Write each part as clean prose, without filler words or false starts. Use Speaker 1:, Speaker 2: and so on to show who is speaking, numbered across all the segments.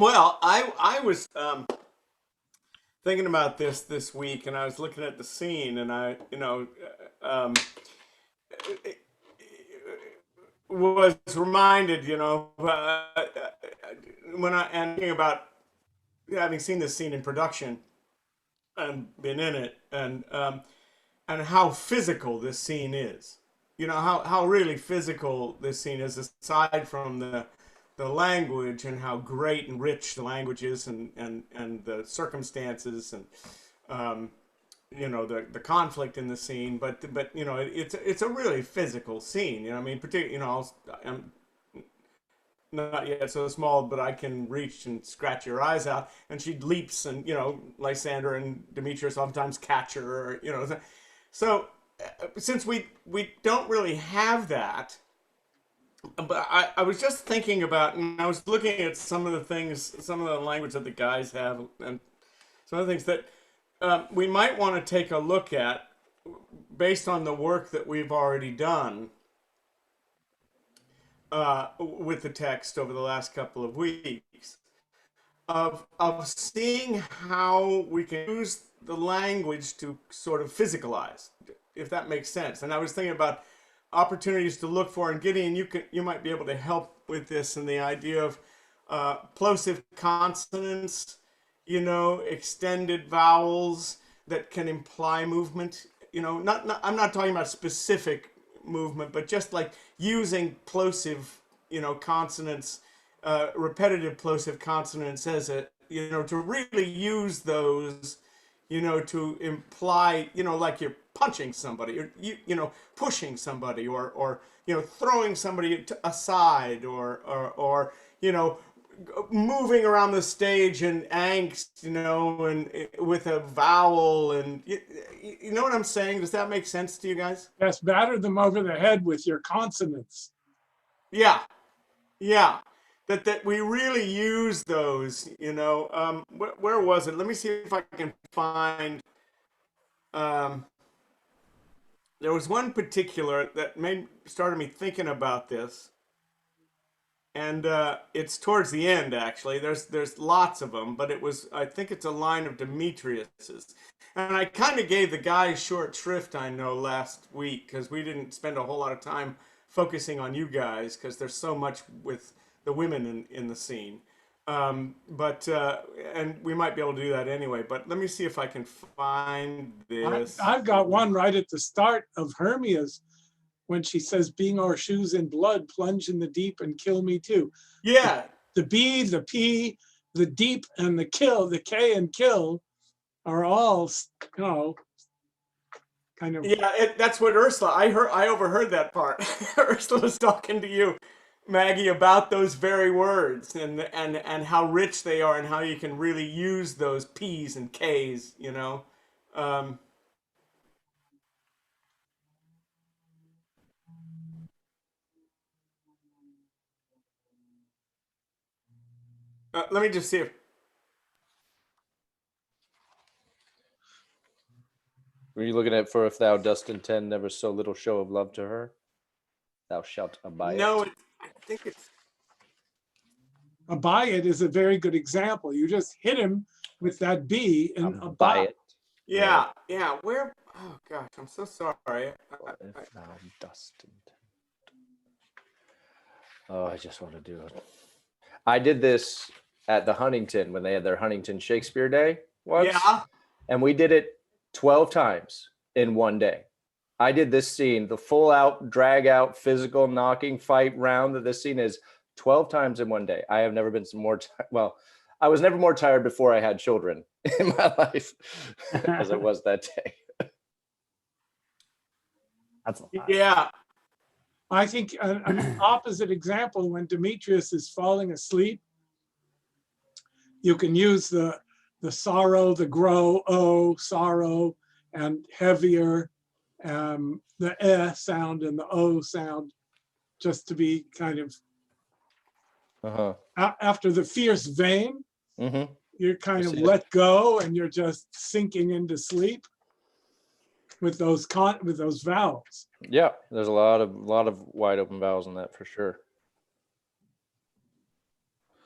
Speaker 1: Well, I was thinking about this week, and I was looking at the scene, and um, was reminded, when and thinking about having seen this scene in production and been in it, and how physical this scene is. How really physical this scene is, aside from the language and how great and rich the language is, and the circumstances, and the conflict in the scene. But it's a really physical scene. I mean, particularly, I'm not yet so small, but I can reach and scratch your eyes out. And she leaps, and Lysander and Demetrius oftentimes catch her. So since we don't really have that, but I was just thinking about, and I was looking at some of the things, some of the language that the guys have, and some of the things that we might want to take a look at based on the work that we've already done with the text over the last couple of weeks, of seeing how we can use the language to sort of physicalize, if that makes sense. And I was thinking about opportunities to look for, and Gideon, you might be able to help with this, and the idea of plosive consonants, extended vowels that can imply movement. Not I'm not talking about specific movement, but just like using plosive, consonants, repetitive plosive consonants as to really use those, to imply, like you're punching somebody, or pushing somebody, or throwing somebody aside, or moving around the stage in angst, and with a vowel, and you know what I'm saying? Does that make sense to you guys?
Speaker 2: Yes, batter them over the head with your consonants.
Speaker 1: Yeah, yeah. That we really use those, where was it? Let me see if I can find. Um, there was one particular that started me thinking about this, and it's towards the end, actually. There's lots of them, but I think it's a line of Demetrius's, and I kind of gave the guys short shrift, I know, last week, because we didn't spend a whole lot of time focusing on you guys, because there's so much with the women in the scene. But and we might be able to do that anyway. But let me see if I can find this.
Speaker 2: I've got one right at the start of Hermia's, when she says, "Being our shoes in blood, plunge in the deep and kill me too."
Speaker 1: Yeah.
Speaker 2: The B, the P, the deep, and the kill, the K and kill, are all, kind of.
Speaker 1: Yeah, that's what Ursula. I overheard that part. Ursula was talking to you, Maggie, about those very words, and how rich they are, and how you can really use those P's and K's. Um, let me just see if.
Speaker 3: Were you looking at "For if thou dost intend never so little show of love to her, thou shalt abide"?
Speaker 1: No, I think it's.
Speaker 2: Abide is a very good example. You just hit him with that B and abide.
Speaker 1: Yeah. Where? Oh gosh, I'm so sorry.
Speaker 3: If thou dost intend. Oh, I just want to do it. I did this at the Huntington when they had their Huntington Shakespeare Day once.
Speaker 1: Yeah.
Speaker 3: And we did it 12 times in one day. I did this scene, the full out, drag out, physical knocking fight round that this scene is 12 times in one day. I have never been well, I was never more tired before I had children in my life as I was that day.
Speaker 4: That's a lot.
Speaker 1: Yeah.
Speaker 2: I think an opposite example, when Demetrius is falling asleep, you can use the sorrow, the grow, sorrow, and heavier, the sound and the O sound, just to be kind of, after the fierce vein, you're kind of let go, and you're just sinking into sleep with those vowels.
Speaker 3: Yeah, there's a lot of wide open vowels in that for sure.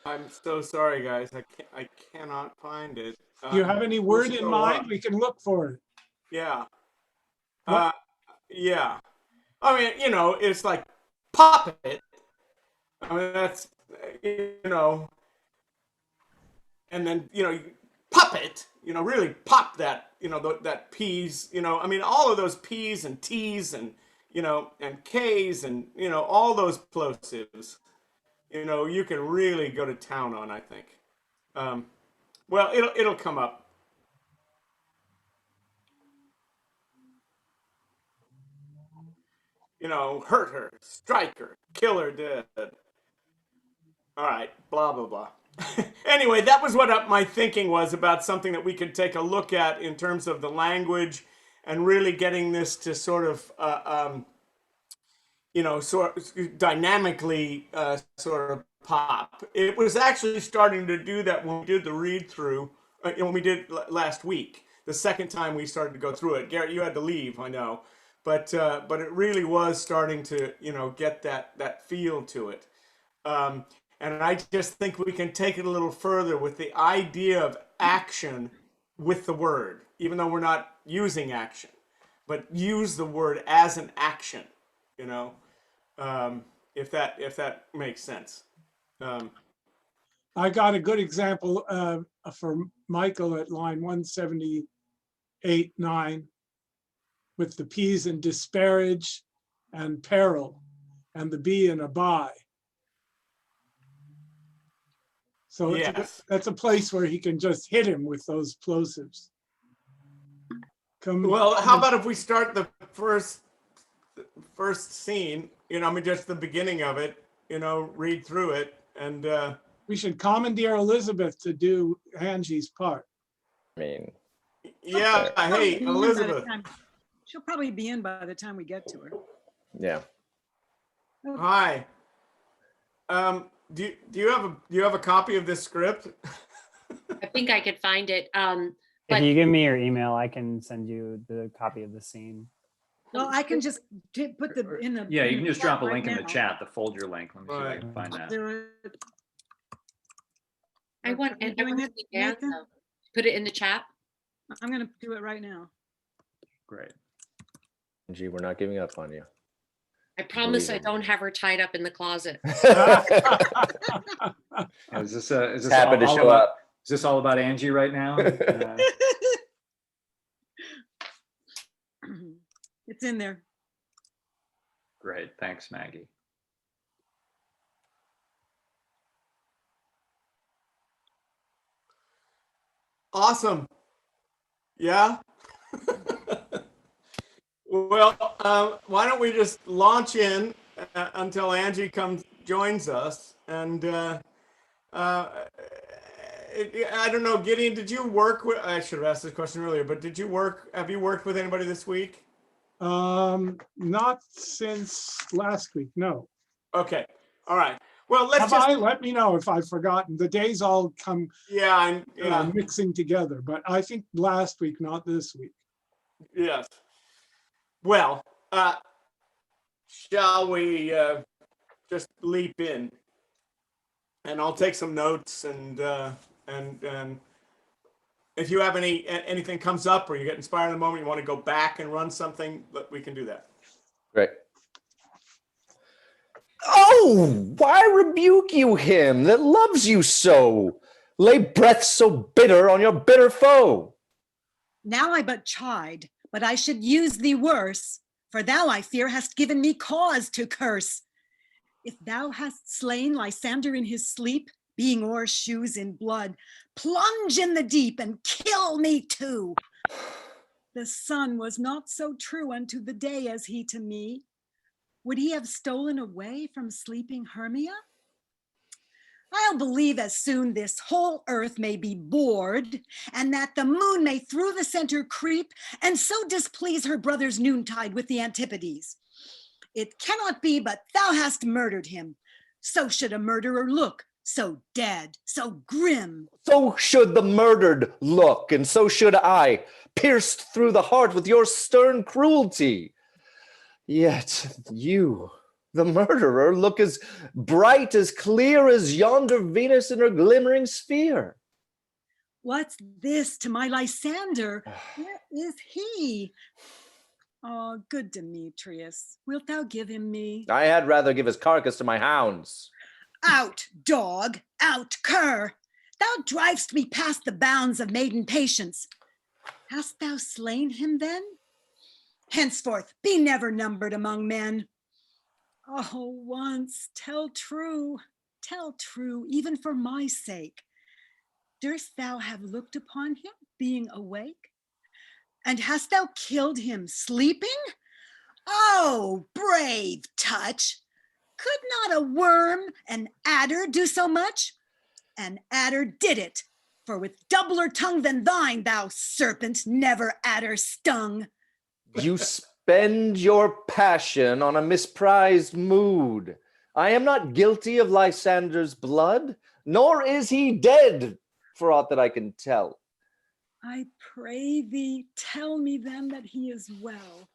Speaker 1: I'm so sorry, guys. I cannot find it.
Speaker 2: Do you have any
Speaker 1: We'll
Speaker 2: word in
Speaker 1: scroll
Speaker 2: mind?
Speaker 1: up.
Speaker 2: We can look for it.
Speaker 1: Yeah.
Speaker 2: What?
Speaker 1: Yeah. I mean, it's like puppet. I mean, that's, and then, puppet, really pop that, that P's, I mean, all of those P's and T's and, and K's and, all those plosives, you can really go to town on, I think. Well, it'll come up. Hurt her, strike her, kill her dead. All right, blah, blah, blah. Anyway, that was what my thinking was about something that we could take a look at in terms of the language and really getting this to sort of, sort of dynamically sort of pop. It was actually starting to do that when we did the read through, when we did last week. The second time we started to go through it. Garrett, you had to leave, I know, but it really was starting to, get that feel to it. And I just think we can take it a little further with the idea of action with the word, even though we're not using action, but use the word as an action, if that makes sense.
Speaker 2: I got a good example for Michael at line 178.9 with the P's in disparage and peril and the B in abide. So
Speaker 1: Yes.
Speaker 2: that's a place where he can just hit him with those plosives.
Speaker 1: Well, how about if we start the first scene, I mean, just the beginning of it, read through it, and
Speaker 2: we should commandeer Elizabeth to do Angie's part.
Speaker 3: I mean,
Speaker 1: yeah, hey, Elizabeth.
Speaker 4: She'll probably be in by the time we get to her.
Speaker 3: yeah.
Speaker 1: Hi. Do you have a copy of this script?
Speaker 5: I think I could find it.
Speaker 6: If you give me your email, I can send you the copy of the scene.
Speaker 4: Well, I can just put the in the.
Speaker 7: Yeah, you can just drop a
Speaker 4: right
Speaker 7: link in the
Speaker 4: now.
Speaker 7: chat, the folder link. Let me see if I can find that.
Speaker 5: I want
Speaker 4: Are you
Speaker 5: to
Speaker 4: doing it, Nathan?
Speaker 5: put it in the chat.
Speaker 4: I'm going to do it right now.
Speaker 7: Great.
Speaker 3: Angie, we're not giving up on you.
Speaker 5: I promise I
Speaker 3: Believe it.
Speaker 5: don't have her tied up in the closet.
Speaker 7: Is this
Speaker 3: Happy to
Speaker 7: all
Speaker 3: show
Speaker 7: about,
Speaker 3: up.
Speaker 7: is this all about Angie right now?
Speaker 4: It's in there.
Speaker 7: Great, thanks, Maggie.
Speaker 1: Awesome. Yeah. Well, why don't we just launch in until Angie joins us, and I don't know, Gideon, did you work with? I should have asked this question earlier, but have you worked with anybody this week?
Speaker 2: Not since last week, no.
Speaker 1: Okay. All right. Well, let's
Speaker 2: Let me know if I've forgotten. The days all come
Speaker 1: yeah.
Speaker 2: mixing together, but I think last week, not this week.
Speaker 1: Yes. Well, shall we just leap in? And I'll take some notes, and if you have anything comes up or you get inspired in the moment, you want to go back and run something, we can do that.
Speaker 3: Great. Oh, why rebuke you him that loves you so? Lay breath so bitter on your bitter foe.
Speaker 4: Now I but chide, but I should use thee worse, for thou, I fear, hast given me cause to curse. If thou hast slain Lysander in his sleep, being o'er shoes in blood, plunge in the deep and kill me too. The sun was not so true unto the day as he to me. Would he have stolen away from sleeping Hermia? I'll believe as soon this whole earth may be bored, and that the moon may through the center creep, and so displease her brother's noontide with the Antipodes. It cannot be but thou hast murdered him. So should a murderer look, so dead, so grim.
Speaker 3: So should the murdered look, and so should I, pierced through the heart with your stern cruelty. Yet you, the murderer, look as bright, as clear as yonder Venus in her glimmering sphere.
Speaker 4: What's this to my Lysander? Where is he? Oh, good Demetrius, wilt thou give him me?
Speaker 3: I had rather give his carcass to my hounds.
Speaker 4: Out, dog, out, cur! Thou drivest me past the bounds of maiden patience. Hast thou slain him then? Henceforth, be never numbered among men. Oh, once, tell true, even for my sake. Durst thou have looked upon him being awake? And hast thou killed him sleeping? Oh, brave touch! Could not a worm, an adder, do so much? An adder did it, for with doubler tongue than thine, thou serpent, never adder stung.
Speaker 3: You spend your passion on a misprized mood. I am not guilty of Lysander's blood, nor is he dead, for aught that I can tell.
Speaker 4: I pray thee, tell me then that he is well.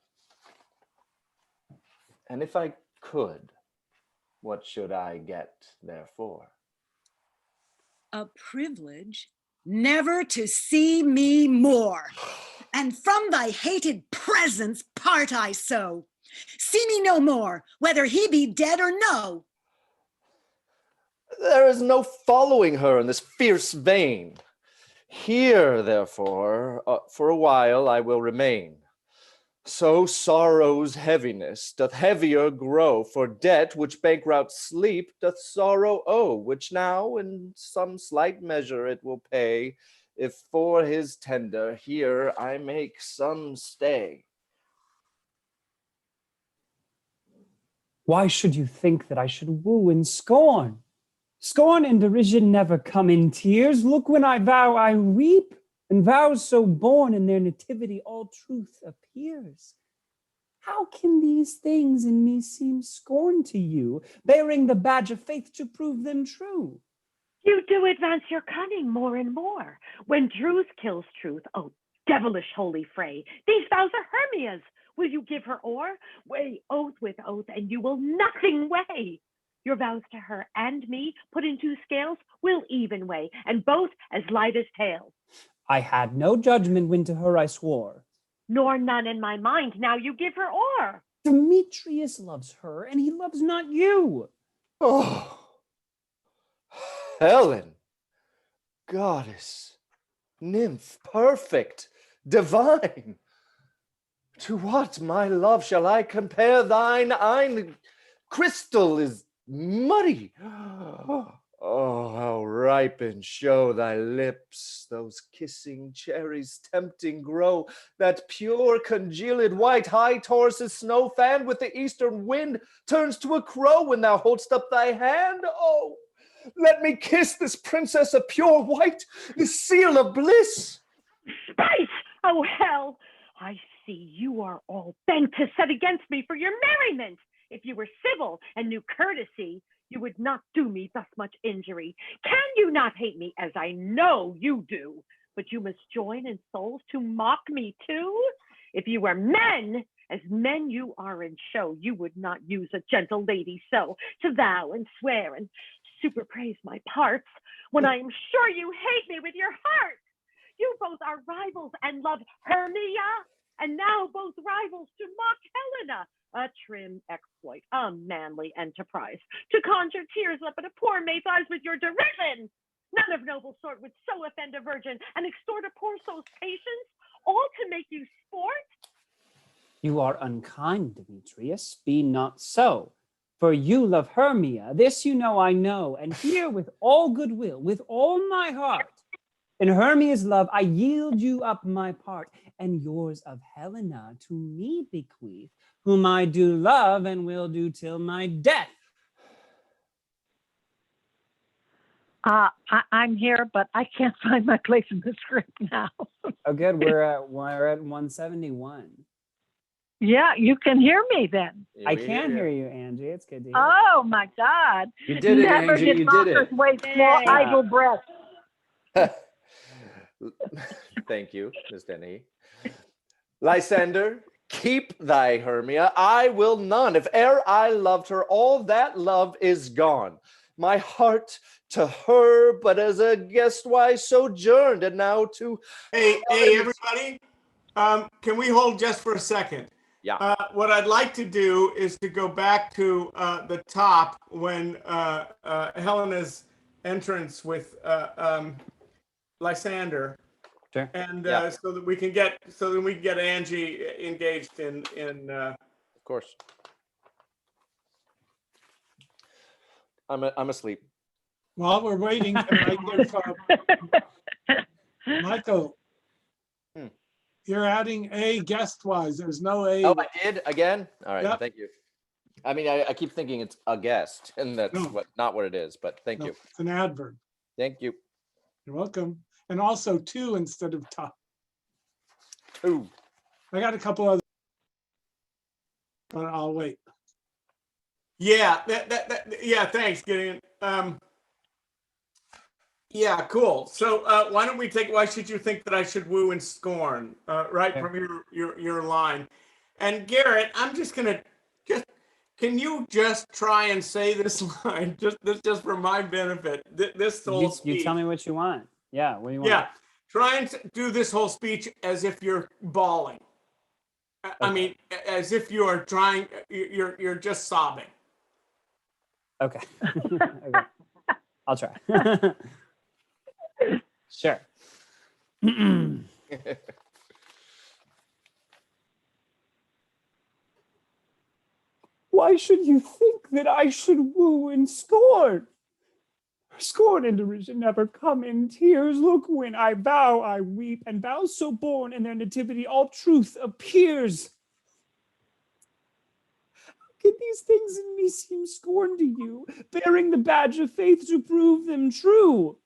Speaker 3: And if I could, what should I get therefore?
Speaker 4: A privilege never to see me more. And from thy hated presence part I so. See me no more, whether he be dead or no.
Speaker 3: There is no following her in this fierce vein. Here, therefore, for a while I will remain. So sorrow's heaviness doth heavier grow, for debt which bankrupt sleep doth sorrow owe, which now in some slight measure it will pay, if for his tender here I make some stay.
Speaker 6: Why should you think that I should woo in scorn? Scorn and derision never come in tears. Look, when I vow, I weep, and vows so born in their nativity all truth appears. How can these things in me seem scorn to you, bearing the badge of faith to prove them true?
Speaker 8: You do advance your cunning more and more. When truth kills truth, oh, devilish holy fray, these vows are Hermia's. Will you give her o'er? Weigh oath with oath, and you will nothing weigh. Your vows to her and me, put in two scales, will even weigh, and both as light as tails.
Speaker 6: I had no judgment when to her I swore.
Speaker 8: Nor none in my mind, now you give her o'er.
Speaker 6: Demetrius loves her, and he loves not you.
Speaker 3: Oh, Helen, goddess, nymph, perfect, divine. To what, my love, shall I compare thine eyne? Crystal is muddy. Oh, how ripen show thy lips, those kissing cherries tempting grow, that pure congealed white high Taurus' snow fan with the eastern wind turns to a crow when thou holdst up thy hand. Oh, let me kiss this princess of pure white, this seal of bliss.
Speaker 8: Spice! Oh, hell! I see you are all bent to set against me for your merriment. If you were civil and knew courtesy, you would not do me thus much injury. Can you not hate me, as I know you do? But you must join in souls to mock me too? If you were men, as men you are in show, you would not use a gentle lady so, to vow and swear and superpraise my parts, when I am sure you hate me with your heart. You both are rivals and love Hermia, and now both rivals to mock Helena. A trim exploit, a manly enterprise, to conjure tears up at a poor maid's eyes with your derision. None of noble sort would so offend a virgin and extort a poor soul's patience, all to make you sport.
Speaker 6: You are unkind, Demetrius. Be not so. For you love Hermia, this you know I know, and here with all goodwill, with all my heart, in Hermia's love I yield you up my part, and yours of Helena to me bequeath, whom I do love and will do till my death.
Speaker 8: I'm here, but I can't find my place in the script now.
Speaker 6: Oh, good. We're at 171.
Speaker 8: Yeah, you can hear me then.
Speaker 6: I can hear you, Angie. It's good to hear.
Speaker 8: Oh my God!
Speaker 3: You did it,
Speaker 8: Never
Speaker 3: Angie.
Speaker 8: did
Speaker 3: You did
Speaker 8: mockers
Speaker 3: it.
Speaker 8: waste more
Speaker 5: Yay.
Speaker 8: idle breath.
Speaker 3: Thank you, Miss Denny. Lysander, Keep thy Hermia, I will none. If e'er I loved her, all that love is gone. My heart to her, but as a guest wise sojourned, and now to
Speaker 1: Hey, everybody. Can we hold just for a second?
Speaker 3: yeah.
Speaker 1: What I'd like to do is to go back to the top when Helena's entrance with Lysander,
Speaker 6: Sure.
Speaker 1: and
Speaker 3: Yeah.
Speaker 1: so that we can get Angie engaged in.
Speaker 3: Of course. I'm asleep.
Speaker 2: While we're waiting, can I give Michael?
Speaker 3: Hmm.
Speaker 2: You're adding a guest-wise. There's no a.
Speaker 3: Oh, I did again. All right,
Speaker 2: Yep.
Speaker 3: thank you. I mean, I keep thinking it's a guest, and that's
Speaker 2: No.
Speaker 3: not what it is. But thank
Speaker 2: No,
Speaker 3: you,
Speaker 2: it's an adverb.
Speaker 3: thank you.
Speaker 2: You're welcome. And also to instead of top.
Speaker 3: Two.
Speaker 2: I got a couple other, but I'll wait.
Speaker 1: Yeah, yeah. Thanks, Gideon. Yeah, cool. So why don't we take? Why should you think that I should woo and scorn? Right
Speaker 6: Okay.
Speaker 1: from your line. And Garrett, I'm just gonna just. Can you just try and say this line just for my benefit? This whole
Speaker 6: You
Speaker 1: speech.
Speaker 6: tell me what you want. Yeah, what do you want?
Speaker 1: Yeah, try and do this whole speech as if you're bawling. I
Speaker 6: Okay.
Speaker 1: mean, as if you are trying. You're just sobbing.
Speaker 6: Okay. Okay. I'll try. Sure. Why should you think that I should woo and scorn? Scorn and derision never come in tears. Look, when I vow, I weep, and vows so born in their nativity, all truth appears. Can these things in me seem scorn to you, bearing the badge of faith to prove them true?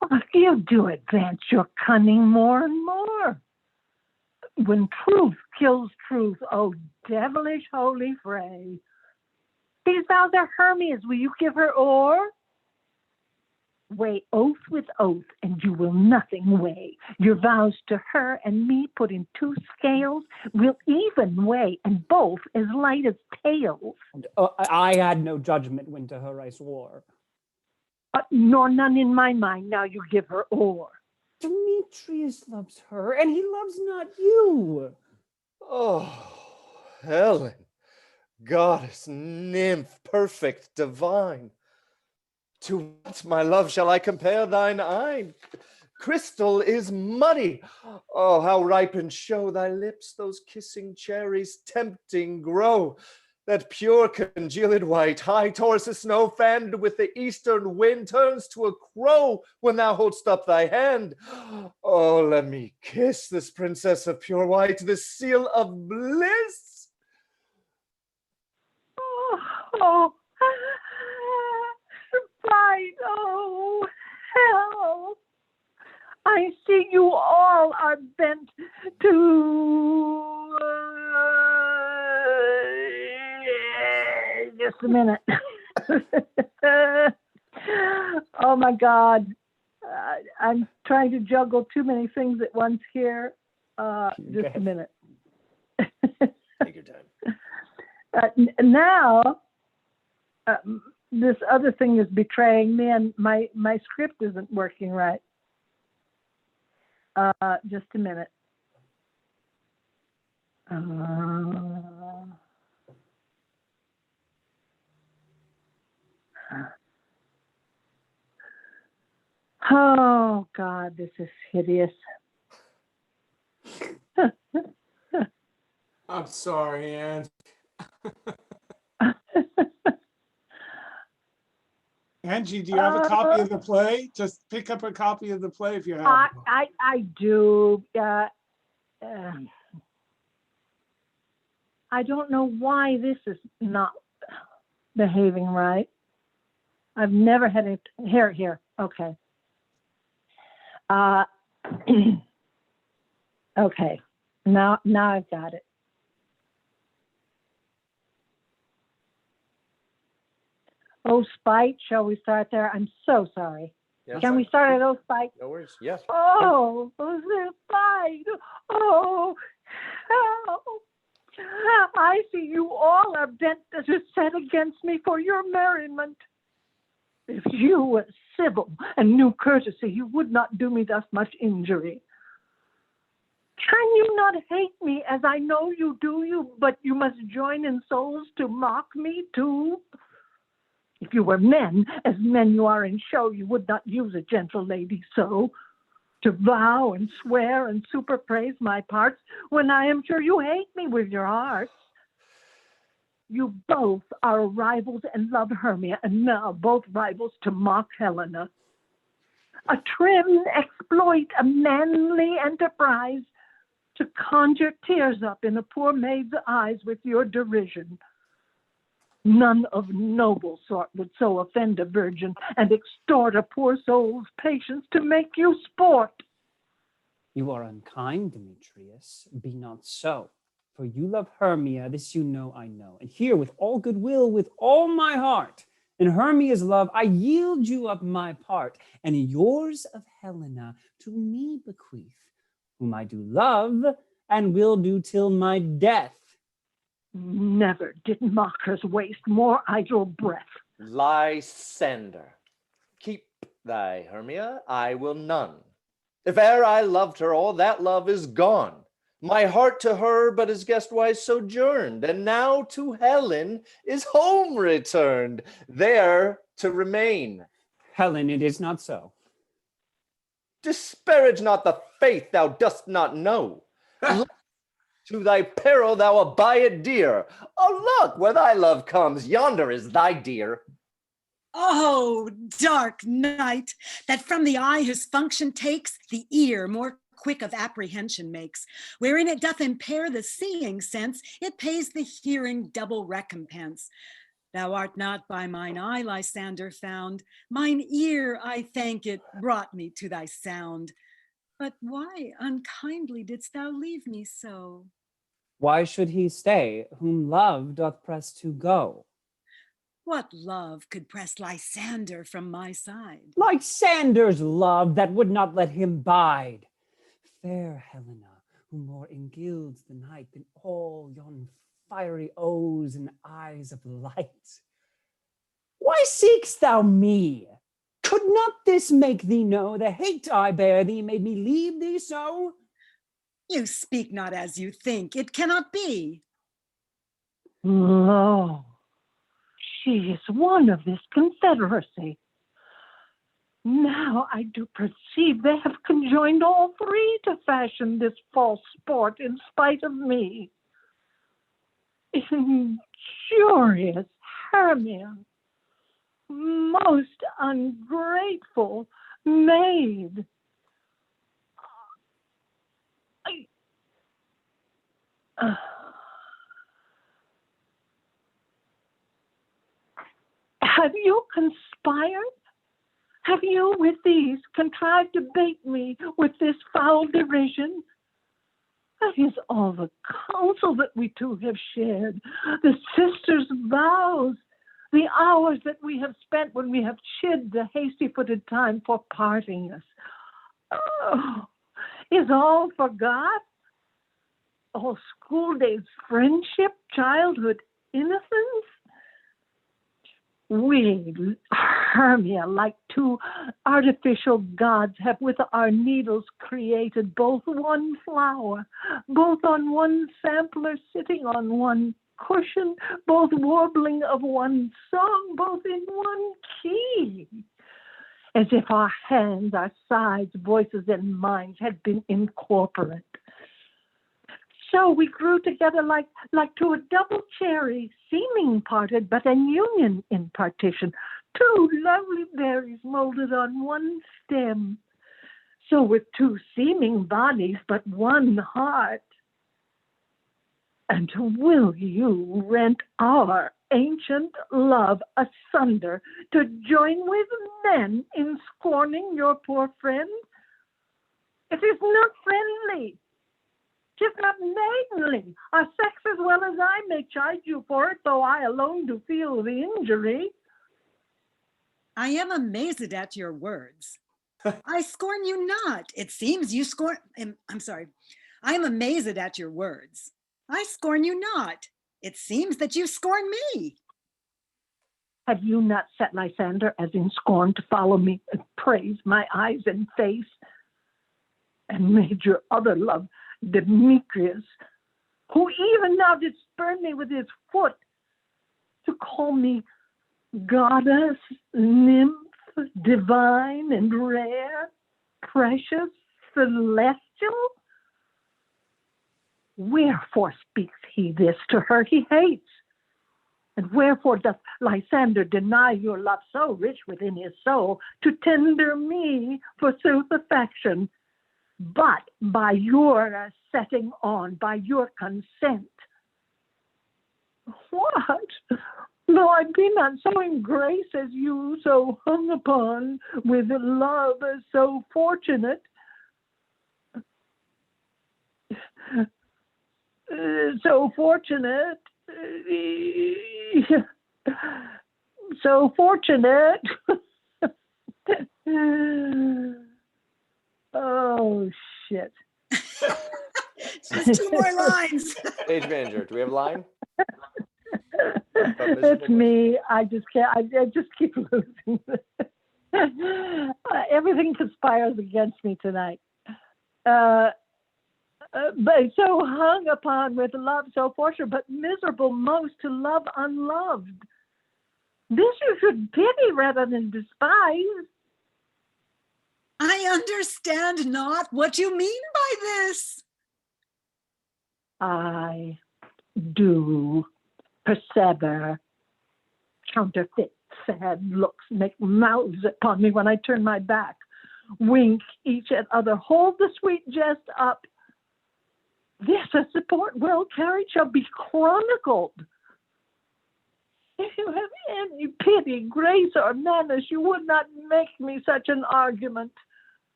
Speaker 8: Oh, you do advance your cunning more and more. When truth kills truth, oh devilish holy fray. These vows are Hermia's, will you give her o'er? Weigh oath with oath, and you will nothing weigh. Your vows to her and me put in two scales will even weigh, and both as light as tails.
Speaker 6: I had no judgment when to her I swore.
Speaker 8: Nor none in my mind, now you give her o'er.
Speaker 6: Demetrius loves her, and he loves not you.
Speaker 3: Oh, Helen, goddess, nymph, perfect, divine. To what, my love, shall I compare thine eye? Crystal is muddy. Oh, how ripe and show thy lips, those kissing cherries tempting grow. That pure congealed white, high Taurus snow, fanned with the eastern wind, turns to a crow when thou holdst up thy hand. Oh, let me kiss this princess of pure white, this seal of bliss.
Speaker 8: Oh, right, oh, hell. I see you all are bent to... just a minute. Oh, my God. I'm trying to juggle too many things at once here. Just a minute.
Speaker 3: Take your time.
Speaker 8: Now, this other thing is betraying me, and my script isn't working right. Just a minute. Oh, God, this is hideous.
Speaker 1: I'm sorry, Anne.
Speaker 2: Angie, do you have a copy of the play? Just pick up a copy of the play if you have.
Speaker 8: I do. I don't know why this is not behaving right. I've never had it. Here. Okay. Okay. Now I've got it. Oh, spite. Shall we start there? I'm so sorry.
Speaker 3: Yes.
Speaker 8: Can we start at oh, spite?
Speaker 3: No worries. Yes.
Speaker 8: Oh, spite. Oh, help. I see you all are bent to set against me for your merriment. If you were civil and knew courtesy, you would not do me thus much injury. Can you not hate me as I know you do, but you must join in souls to mock me too? If you were men, as men you are in show, you would not use a gentle lady so, to vow and swear and superpraise my parts, when I am sure you hate me with your hearts. You both are rivals and love Hermia, and now both rivals to mock Helena. A trim exploit, a manly enterprise, to conjure tears up in a poor maid's eyes with your derision. None of noble sort would so offend a virgin and extort a poor soul's patience to make you sport.
Speaker 6: You are unkind, Demetrius. Be not so. For you love Hermia, this you know I know. And here, with all goodwill, with all my heart, in Hermia's love, I yield you up my part, and yours of Helena to me bequeath, whom I do love and will do till my death.
Speaker 8: Never did mockers waste more idle breath.
Speaker 3: Lysander, keep thy Hermia, I will none. If e'er I loved her, all that love is gone. My heart to her but is guestwise sojourned, and now to Helen is home returned, there to remain.
Speaker 6: Helen, it is not so.
Speaker 3: Disparage not the faith thou dost not know. To thy peril thou wilt buy it dear. Oh, look, where thy love comes, yonder is thy dear.
Speaker 4: Oh, dark night, that from the eye his function takes, the ear more quick of apprehension makes. Wherein it doth impair the seeing sense, it pays the hearing double recompense. Thou art not by mine eye, Lysander, found. Mine ear, I thank it, brought me to thy sound. But why unkindly didst thou leave me so?
Speaker 6: Why should he stay, whom love doth press to go?
Speaker 4: What love could press Lysander from my side?
Speaker 6: Lysander's love that would not let him bide. Fair Helena, who more engilds the night than all yon fiery O's and eyes of light. Why seek'st thou me? Could not this make thee know the hate I bear thee made me leave thee so?
Speaker 4: You speak not as you think, it cannot be.
Speaker 8: Lo, she is one of this confederacy. Now I do perceive they have conjoined all three to fashion this false sport in spite of me. Injurious Hermia, most ungrateful maid. Have you conspired? Have you with these contrived to bait me with this foul derision? That is all the counsel that we two have shared, the sisters' vows, the hours that we have spent when we have chid the hasty-footed time for parting us. Oh, is all forgot? All school days friendship, childhood innocence? We, Hermia, like two artificial gods, have with our needles created both one flower, both on one sampler sitting on one cushion, both warbling of one song, both in one key, as if our hands, our sides, voices, and minds had been incorporate. So we grew together like to a double cherry, seeming parted, but an union in partition, two lovely berries molded on one stem. So with two seeming bodies, but one heart. And will you rent our ancient love asunder to join with men in scorning your poor friend? It is not friendly. 'Tis not maidenly. Our sex as well as I may chide you for it, though I alone do feel the injury.
Speaker 4: I am amazed at your words. I scorn you not. It seems you scorn. I'm sorry. I am amazed at your words. I scorn you not. It seems that you scorn me.
Speaker 8: Have you not set Lysander as in scorn to follow me and praise my eyes and face, and made your other love, Demetrius, who even now did spurn me with his foot, to call me goddess, nymph, divine and rare, precious, celestial? Wherefore speaks he this to her he hates? And wherefore doth Lysander deny your love so rich within his soul, to tender me for sooth affection, but by your setting on, by your consent? What? Though I be not so in grace as you, so hung upon with love as so fortunate, so fortunate, so fortunate. Oh, shit.
Speaker 4: Just 2 more lines.
Speaker 3: Stage manager, do we have a line?
Speaker 8: It's me. I just can't. I just keep losing. Everything conspires against me tonight. But so hung upon with love so fortunate, but miserable most to love unloved. This you should pity rather than despise.
Speaker 4: I understand not what you mean by this.
Speaker 8: I do persever. Counterfeit sad looks make mouths upon me when I turn my back. Wink each at other, hold the sweet jest up. This a support well carried shall be chronicled. If you have any pity, grace, or manners, you would not make me such an argument.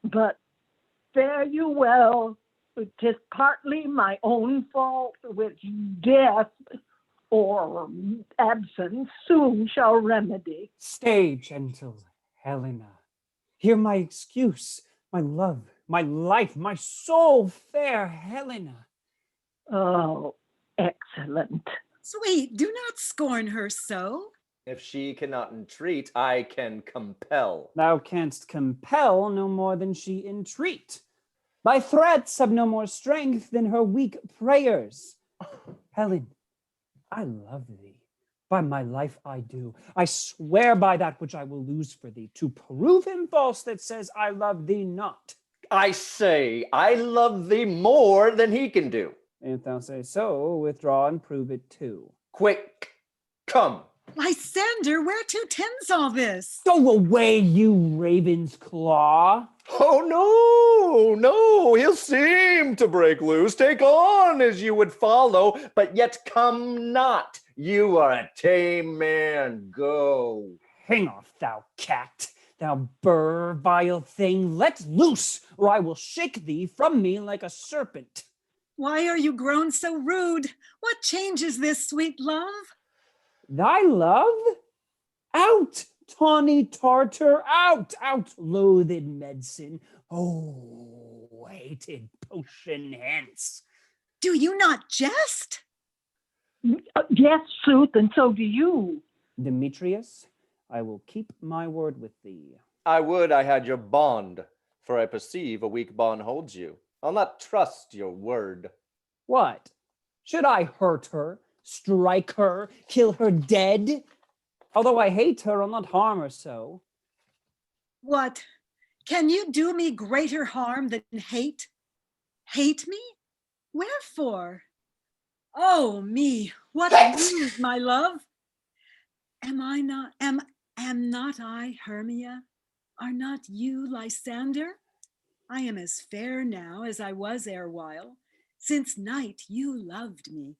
Speaker 8: But fare you well. 'Tis partly my own fault, which death or absence soon shall remedy.
Speaker 6: Stay, gentle Helena. Hear my excuse, my love, my life, my soul, fair Helena.
Speaker 8: Oh, excellent.
Speaker 4: Sweet, do not scorn her so.
Speaker 3: If she cannot entreat, I can compel.
Speaker 6: Thou canst compel no more than she entreat. Thy threats have no more strength than her weak prayers. Helen, I love thee. By my life I do. I swear by that which I will lose for thee, to prove him false that says I love thee not.
Speaker 3: I say, I love thee more than he can do.
Speaker 6: If thou say so, withdraw and prove it too.
Speaker 3: Quick, come.
Speaker 4: Lysander, where to tends all this?
Speaker 6: Go away, you raven's claw.
Speaker 3: Oh, no, he'll seem to break loose. Take on as you would follow, but yet come not. You are a tame man. Go.
Speaker 6: Hang off, thou cat, thou burr, vile thing. Let loose, or I will shake thee from me like a serpent.
Speaker 4: Why are you grown so rude? What changes this, sweet love?
Speaker 6: Thy love? Out, tawny tartar, out, loathed medicine. Oh, hated potion hence.
Speaker 4: Do you not jest?
Speaker 8: Yes, sooth, and so do you.
Speaker 6: Demetrius, I will keep my word with thee.
Speaker 3: I would I had your bond, for I perceive a weak bond holds you. I'll not trust your word.
Speaker 6: What? Should I hurt her, strike her, kill her dead? Although I hate her, I'll not harm her so.
Speaker 4: What? Can you do me greater harm than hate? Hate me? Wherefore? Oh me, what news, my love? Am not I Hermia? Are not you Lysander? I am as fair now as I was erewhile. Since night you loved me,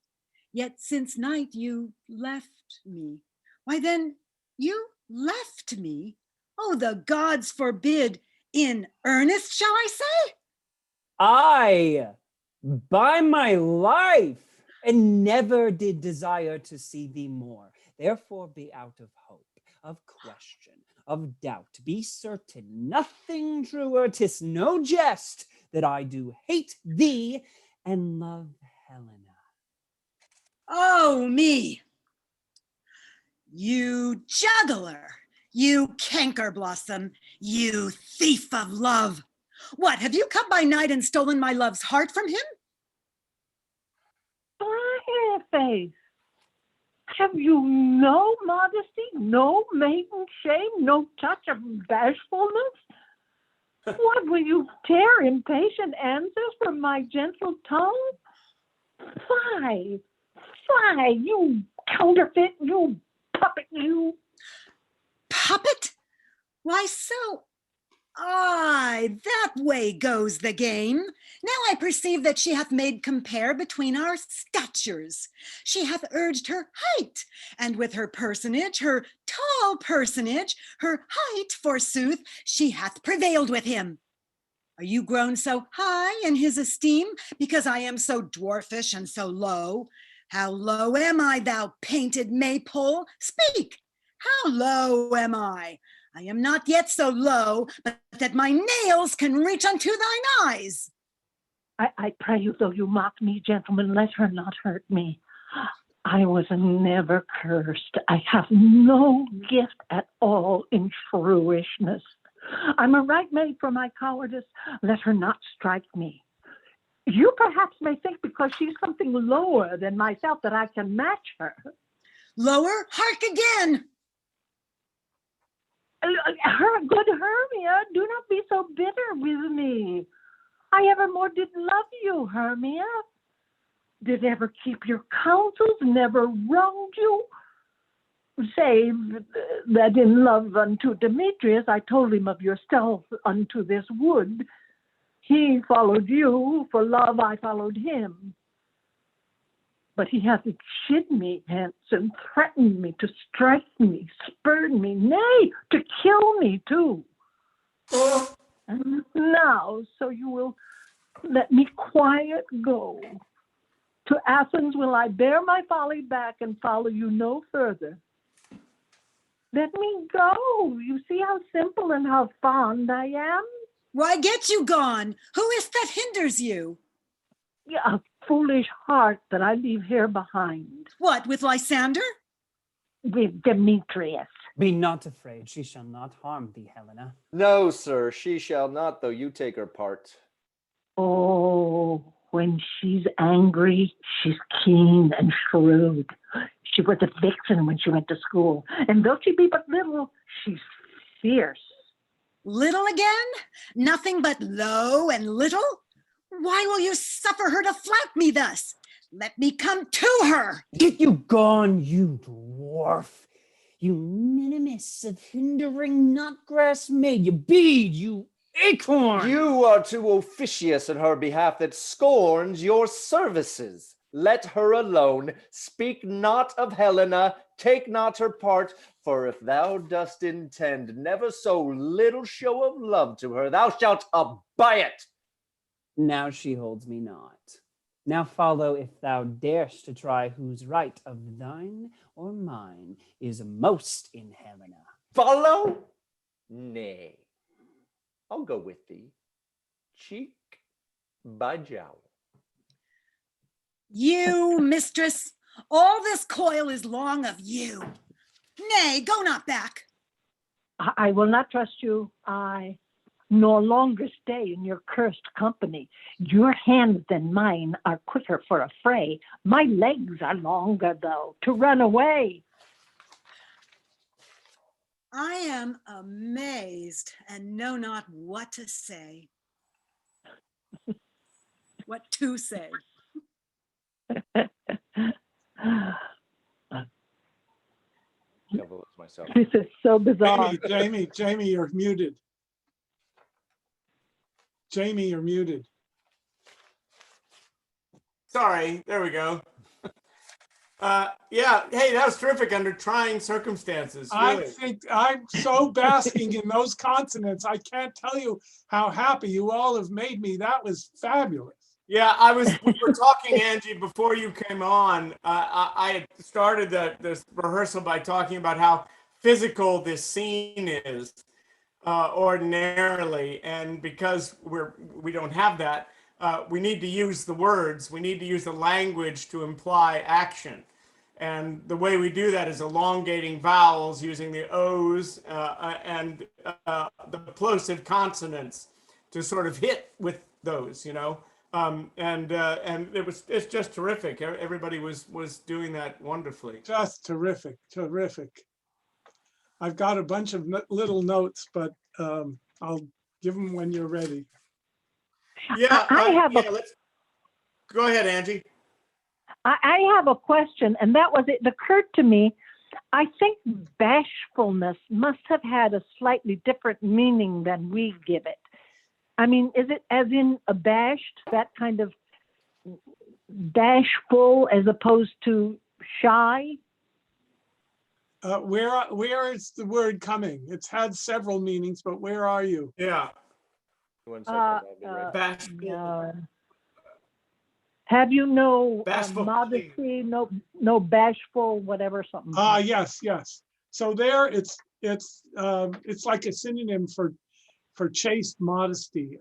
Speaker 4: yet since night you left me. Why then, you left me? Oh, the gods forbid! In earnest, shall I say?
Speaker 6: I, by my life, and never did desire to see thee more. Therefore be out of hope, of question, of doubt. Be certain, nothing truer, 'tis no jest, that I do hate thee and love Helena.
Speaker 4: Oh, me. You juggler, you canker blossom, you thief of love. What, have you come by night and stolen my love's heart from him?
Speaker 8: Face. Have you no modesty, no maiden shame, no touch of bashfulness? What, will you tear impatient answers from my gentle tongue? Fie, fie, you counterfeit, you puppet, you.
Speaker 4: Puppet? Why so? Aye, that way goes the game. Now I perceive that she hath made compare between our statures. She hath urged her height, and with her personage, her tall personage, her height, forsooth, she hath prevailed with him. Are you grown so high in his esteem because I am so dwarfish and so low? How low am I, thou painted maypole? Speak, how low am I? I am not yet so low, but that my nails can reach unto thine eyes.
Speaker 8: I pray you, though you mock me, gentlemen, let her not hurt me. I was never cursed. I have no gift at all in shrewishness. I'm a right maid for my cowardice. Let her not strike me. You perhaps may think because she's something lower than myself that I can match her.
Speaker 4: Lower? Hark again!
Speaker 8: Her good Hermia, do not be so bitter with me. I evermore did love you, Hermia. Did ever keep your counsels, never wronged you. Save that in love unto Demetrius, I told him of your stealth unto this wood. He followed you, for love I followed him. But he hath chid me hence and threatened me to strike me, spurred me, nay, to kill me too. And now, so you will let me quiet go. To Athens will I bear my folly back and follow you no further. Let me go. You see how simple and how fond I am?
Speaker 4: Why get you gone? Who is that hinders you?
Speaker 8: A foolish heart that I leave here behind.
Speaker 4: What, with Lysander?
Speaker 8: With Demetrius.
Speaker 6: Be not afraid, she shall not harm thee, Helena.
Speaker 3: No, sir, she shall not, though you take her part.
Speaker 8: Oh, when she's angry, she's keen and shrewd. She was a vixen when she went to school. And though she be but little, she's fierce.
Speaker 4: Little again? Nothing but low and little? Why will you suffer her to flout me thus? Let me come to her.
Speaker 6: Get you gone, you dwarf. You minimus of hindering nutgrass maid, you bead, you acorn.
Speaker 3: You are too officious in her behalf that scorns your services. Let her alone. Speak not of Helena. Take not her part. For if thou dost intend never so little show of love to her, thou shalt abide it.
Speaker 6: Now she holds me not. Now follow if thou darest to try whose right of thine or mine is most in Helena.
Speaker 3: Follow? Nay. I'll go with thee. Cheek by jowl.
Speaker 4: You, mistress, all this coil is long of you. Nay, go not back.
Speaker 8: I will not trust you. I nor longer stay in your cursed company. Your hands than mine are quicker for a fray. My legs are longer, though, to run away.
Speaker 4: I am amazed and know not what to say. What to say.
Speaker 3: Devil is myself.
Speaker 8: This is so bizarre.
Speaker 2: Jamie, you're muted. Jamie, you're muted.
Speaker 1: Sorry, there we go. Yeah, hey, that was terrific under trying circumstances.
Speaker 2: I
Speaker 1: Really.
Speaker 2: think I'm so basking in those consonants. I can't tell you how happy you all have made me. That was fabulous.
Speaker 1: Yeah, we were talking, Angie, before you came on. I had started this rehearsal by talking about how physical this scene is ordinarily, and because we don't have that, we need to use the words, we need to use the language to imply action. And the way we do that is elongating vowels using the O's and the plosive consonants to sort of hit with those, and it's just terrific. Everybody was doing that wonderfully.
Speaker 2: Just terrific, terrific. I've got a bunch of little notes, but I'll give them when you're ready.
Speaker 1: Yeah,
Speaker 8: I have
Speaker 1: let's go ahead, Angie.
Speaker 8: I have a question, and that was, it occurred to me, I think bashfulness must have had a slightly different meaning than we give it. I mean, is it as in abashed, that kind of bashful as opposed to shy?
Speaker 2: Where is the word coming? It's had several meanings, but where are you?
Speaker 1: Yeah.
Speaker 3: 1 second. I'll be right back.
Speaker 1: Bashful.
Speaker 8: Have you no
Speaker 1: Bashful.
Speaker 8: modesty, no bashful, whatever, something?
Speaker 2: Yes. So there, it's like a synonym for chaste modesty,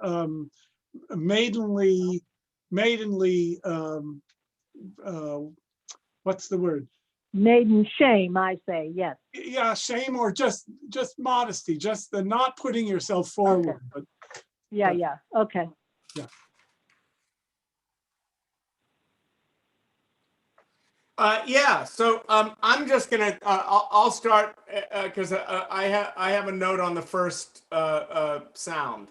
Speaker 2: maidenly. What's the word?
Speaker 8: Maiden shame, I say, yes.
Speaker 2: Yeah, shame, or just modesty, just the not putting yourself forward.
Speaker 8: Okay.
Speaker 2: But
Speaker 8: Yeah, okay.
Speaker 2: yeah.
Speaker 1: So I'm just gonna I'll start because I have a note on the first sound.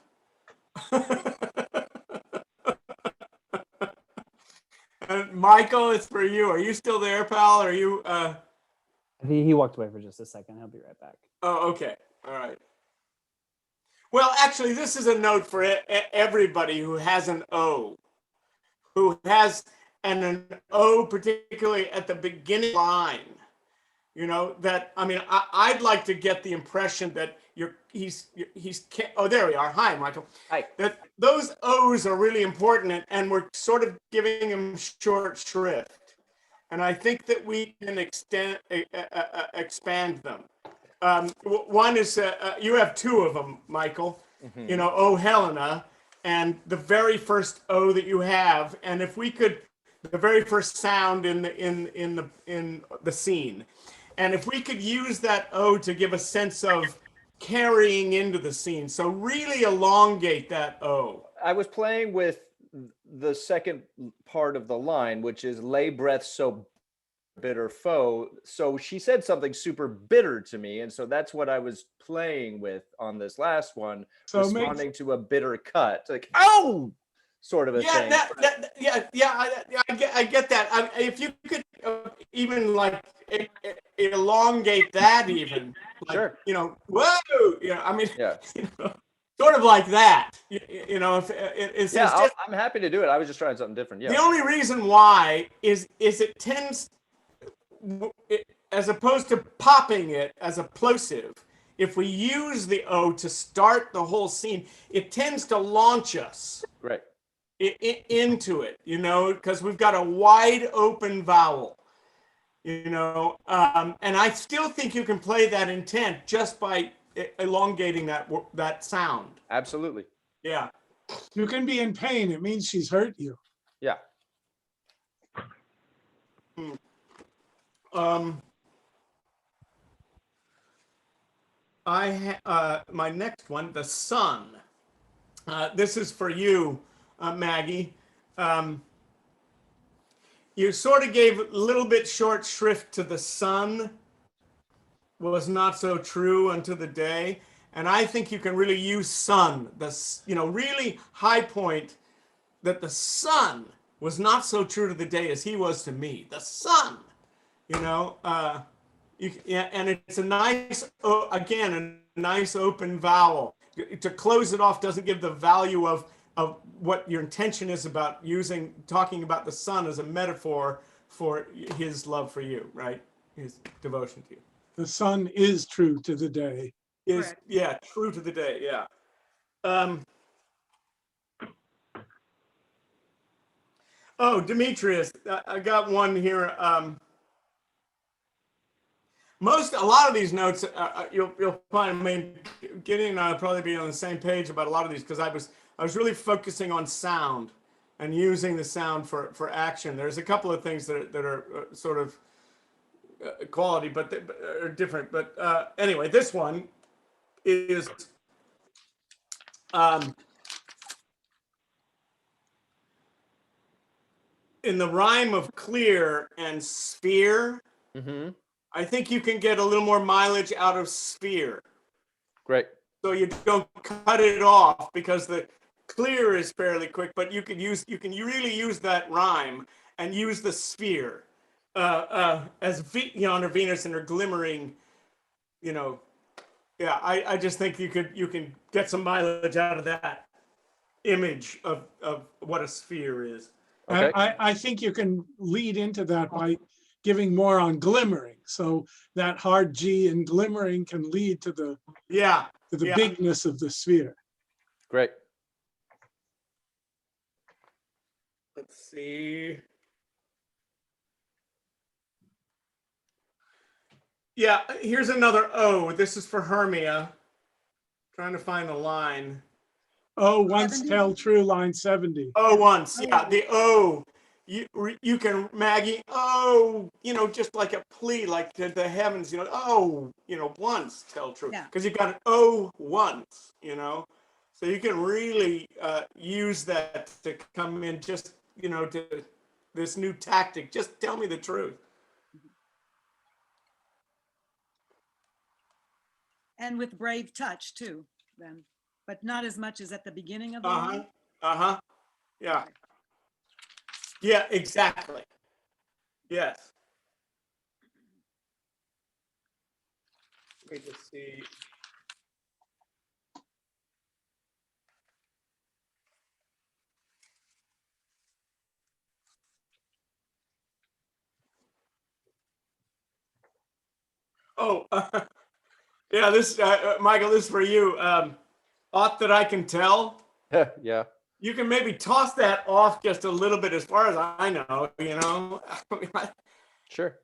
Speaker 1: And Michael, it's for you. Are you still there, pal? Are you?
Speaker 6: He walked away for just a second. He'll be right back.
Speaker 1: Oh, okay. All right. Well, actually, this is a note for everybody who has an O, who has an O, particularly at the beginning line. That, I mean, I'd like to get the impression that he's oh, there we are. Hi, Michael.
Speaker 3: Hi.
Speaker 1: That those O's are really important, and we're sort of giving them short shrift. And I think that we can expand them. One is, you have two of them, Michael.
Speaker 3: Mm-hmm.
Speaker 1: Oh, Helena, and the very first O that you have, and if we could, the very first sound in the scene, and if we could use that O to give a sense of carrying into the scene, so really elongate that O.
Speaker 3: I was playing with the second part of the line, which is lay breath so bitter foe. So she said something super bitter to me, and so that's what I was playing with on this last one,
Speaker 2: So
Speaker 3: responding to a bitter cut, like oh, sort of a thing.
Speaker 1: I get that. if you could even like elongate that, even like,
Speaker 3: Sure.
Speaker 1: Whoa, I mean,
Speaker 3: Yeah.
Speaker 1: Sort of like that. It's
Speaker 3: Yeah,
Speaker 1: just,
Speaker 3: I'm happy to do it. I was just trying something different. Yeah.
Speaker 1: the only reason why is it tends, as opposed to popping it as a plosive, if we use the O to start the whole scene, it tends to launch us
Speaker 3: Right.
Speaker 1: into it, because we've got a wide open vowel, and I still think you can play that intent just by elongating that sound.
Speaker 3: Absolutely.
Speaker 1: Yeah.
Speaker 2: you can be in pain. It means she's hurt you.
Speaker 3: Yeah.
Speaker 1: My next one, the sun. This is for you, Maggie. You sort of gave a little bit short shrift to the sun was not so true unto the day. And I think you can really use sun, really high point, that the sun was not so true to the day as he was to me. The sun, and it's a nice, again, a nice open vowel. To close it off doesn't give the value of what your intention is about talking about the sun as a metaphor for his love for you, right? His devotion to you.
Speaker 2: The sun is true to the day.
Speaker 1: Is, yeah, true to the day, yeah. Oh, Demetrius, I got one here. A lot of these notes, you'll find, I mean, Gideon and I'll probably be on the same page about a lot of these, because I was really focusing on sound. and using the sound for action. There's a couple of things that are sort of quality, but they are different. But anyway, this one is in the rhyme of clear and sphere.
Speaker 3: Mm-hmm.
Speaker 1: I think you can get a little more mileage out of sphere.
Speaker 3: Great.
Speaker 1: So you don't cut it off because the clear is fairly quick, but you can really use that rhyme and use the sphere as yonder Venus and her glimmering, you know. Yeah, I just think you can get some mileage out of that image of what a sphere is.
Speaker 3: Okay.
Speaker 2: I think you can lead into that by giving more on glimmering. So that hard G in glimmering can lead to the bigness of the sphere.
Speaker 3: Great.
Speaker 1: Let's see. Yeah, here's another O. This is for Hermia. Trying to find the line.
Speaker 2: Oh, once tell true, line 70.
Speaker 1: Oh, once. Yeah, the O. You can, Maggie, oh, just like a plea, like to the heavens, once tell true. Because you've got an O once, So you can really use that to come in just, to this new tactic. Just tell me the truth.
Speaker 4: And with brave touch too, then, but not as much as at the beginning of the line.
Speaker 1: Yeah. Yeah, exactly. Yes. Let me just see. Oh, yeah, this, Michael, this is for you. Aught that I can tell.
Speaker 3: Yeah.
Speaker 1: You can maybe toss that off just a little bit as far as I know,
Speaker 3: Sure.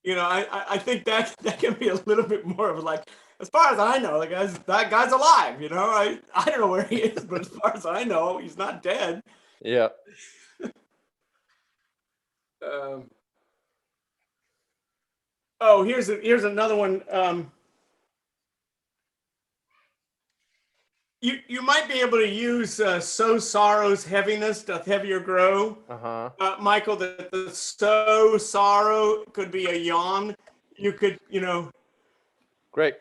Speaker 1: I think that can be a little bit more of like, as far as I know, that guy's alive, I don't know where he is, but as far as I know, he's not dead.
Speaker 3: Yeah.
Speaker 1: Oh, here's another one. You might be able to use so sorrow's heaviness doth heavier grow. Michael, the so sorrow could be a yawn. You could,
Speaker 3: Great.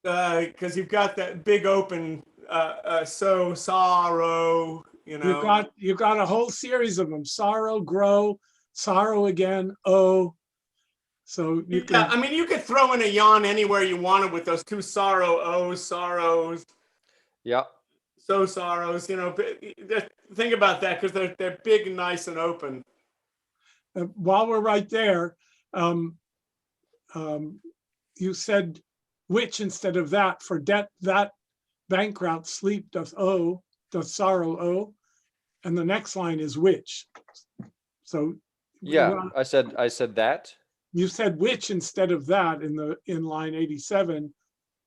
Speaker 1: because you've got that big open so sorrow,
Speaker 2: You've got a whole series of them. Sorrow, grow, sorrow again, oh. So you can.
Speaker 1: Yeah, I mean, you could throw in a yawn anywhere you wanted with those two sorrow, oh, sorrows.
Speaker 3: Yeah.
Speaker 1: So sorrows, think about that because they're big, and nice, and open.
Speaker 2: While we're right there, you said which instead of that for that bankrupt sleep doth sorrow oh, and the next line is which. So
Speaker 3: yeah, I said that.
Speaker 2: You said which instead of that in line 87,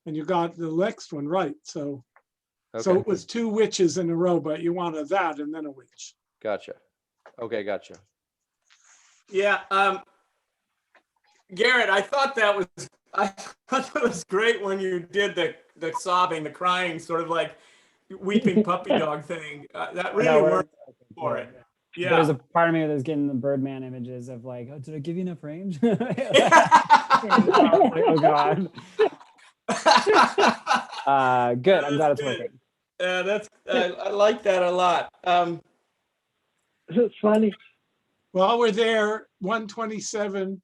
Speaker 2: and you got the next one right. So it was two witches in a row, but you want a that and then a which.
Speaker 3: Gotcha. Okay, gotcha.
Speaker 1: Yeah, Garrett, I thought that was great when you did the sobbing, the crying, sort of like weeping puppy dog thing. That really worked for it. Yeah.
Speaker 6: There's a part of me that's getting the Birdman images of like, oh, did I give you enough range? Oh God. Good. I'm glad it's working.
Speaker 1: I like that a lot.
Speaker 9: It's funny.
Speaker 2: While we're there, 127,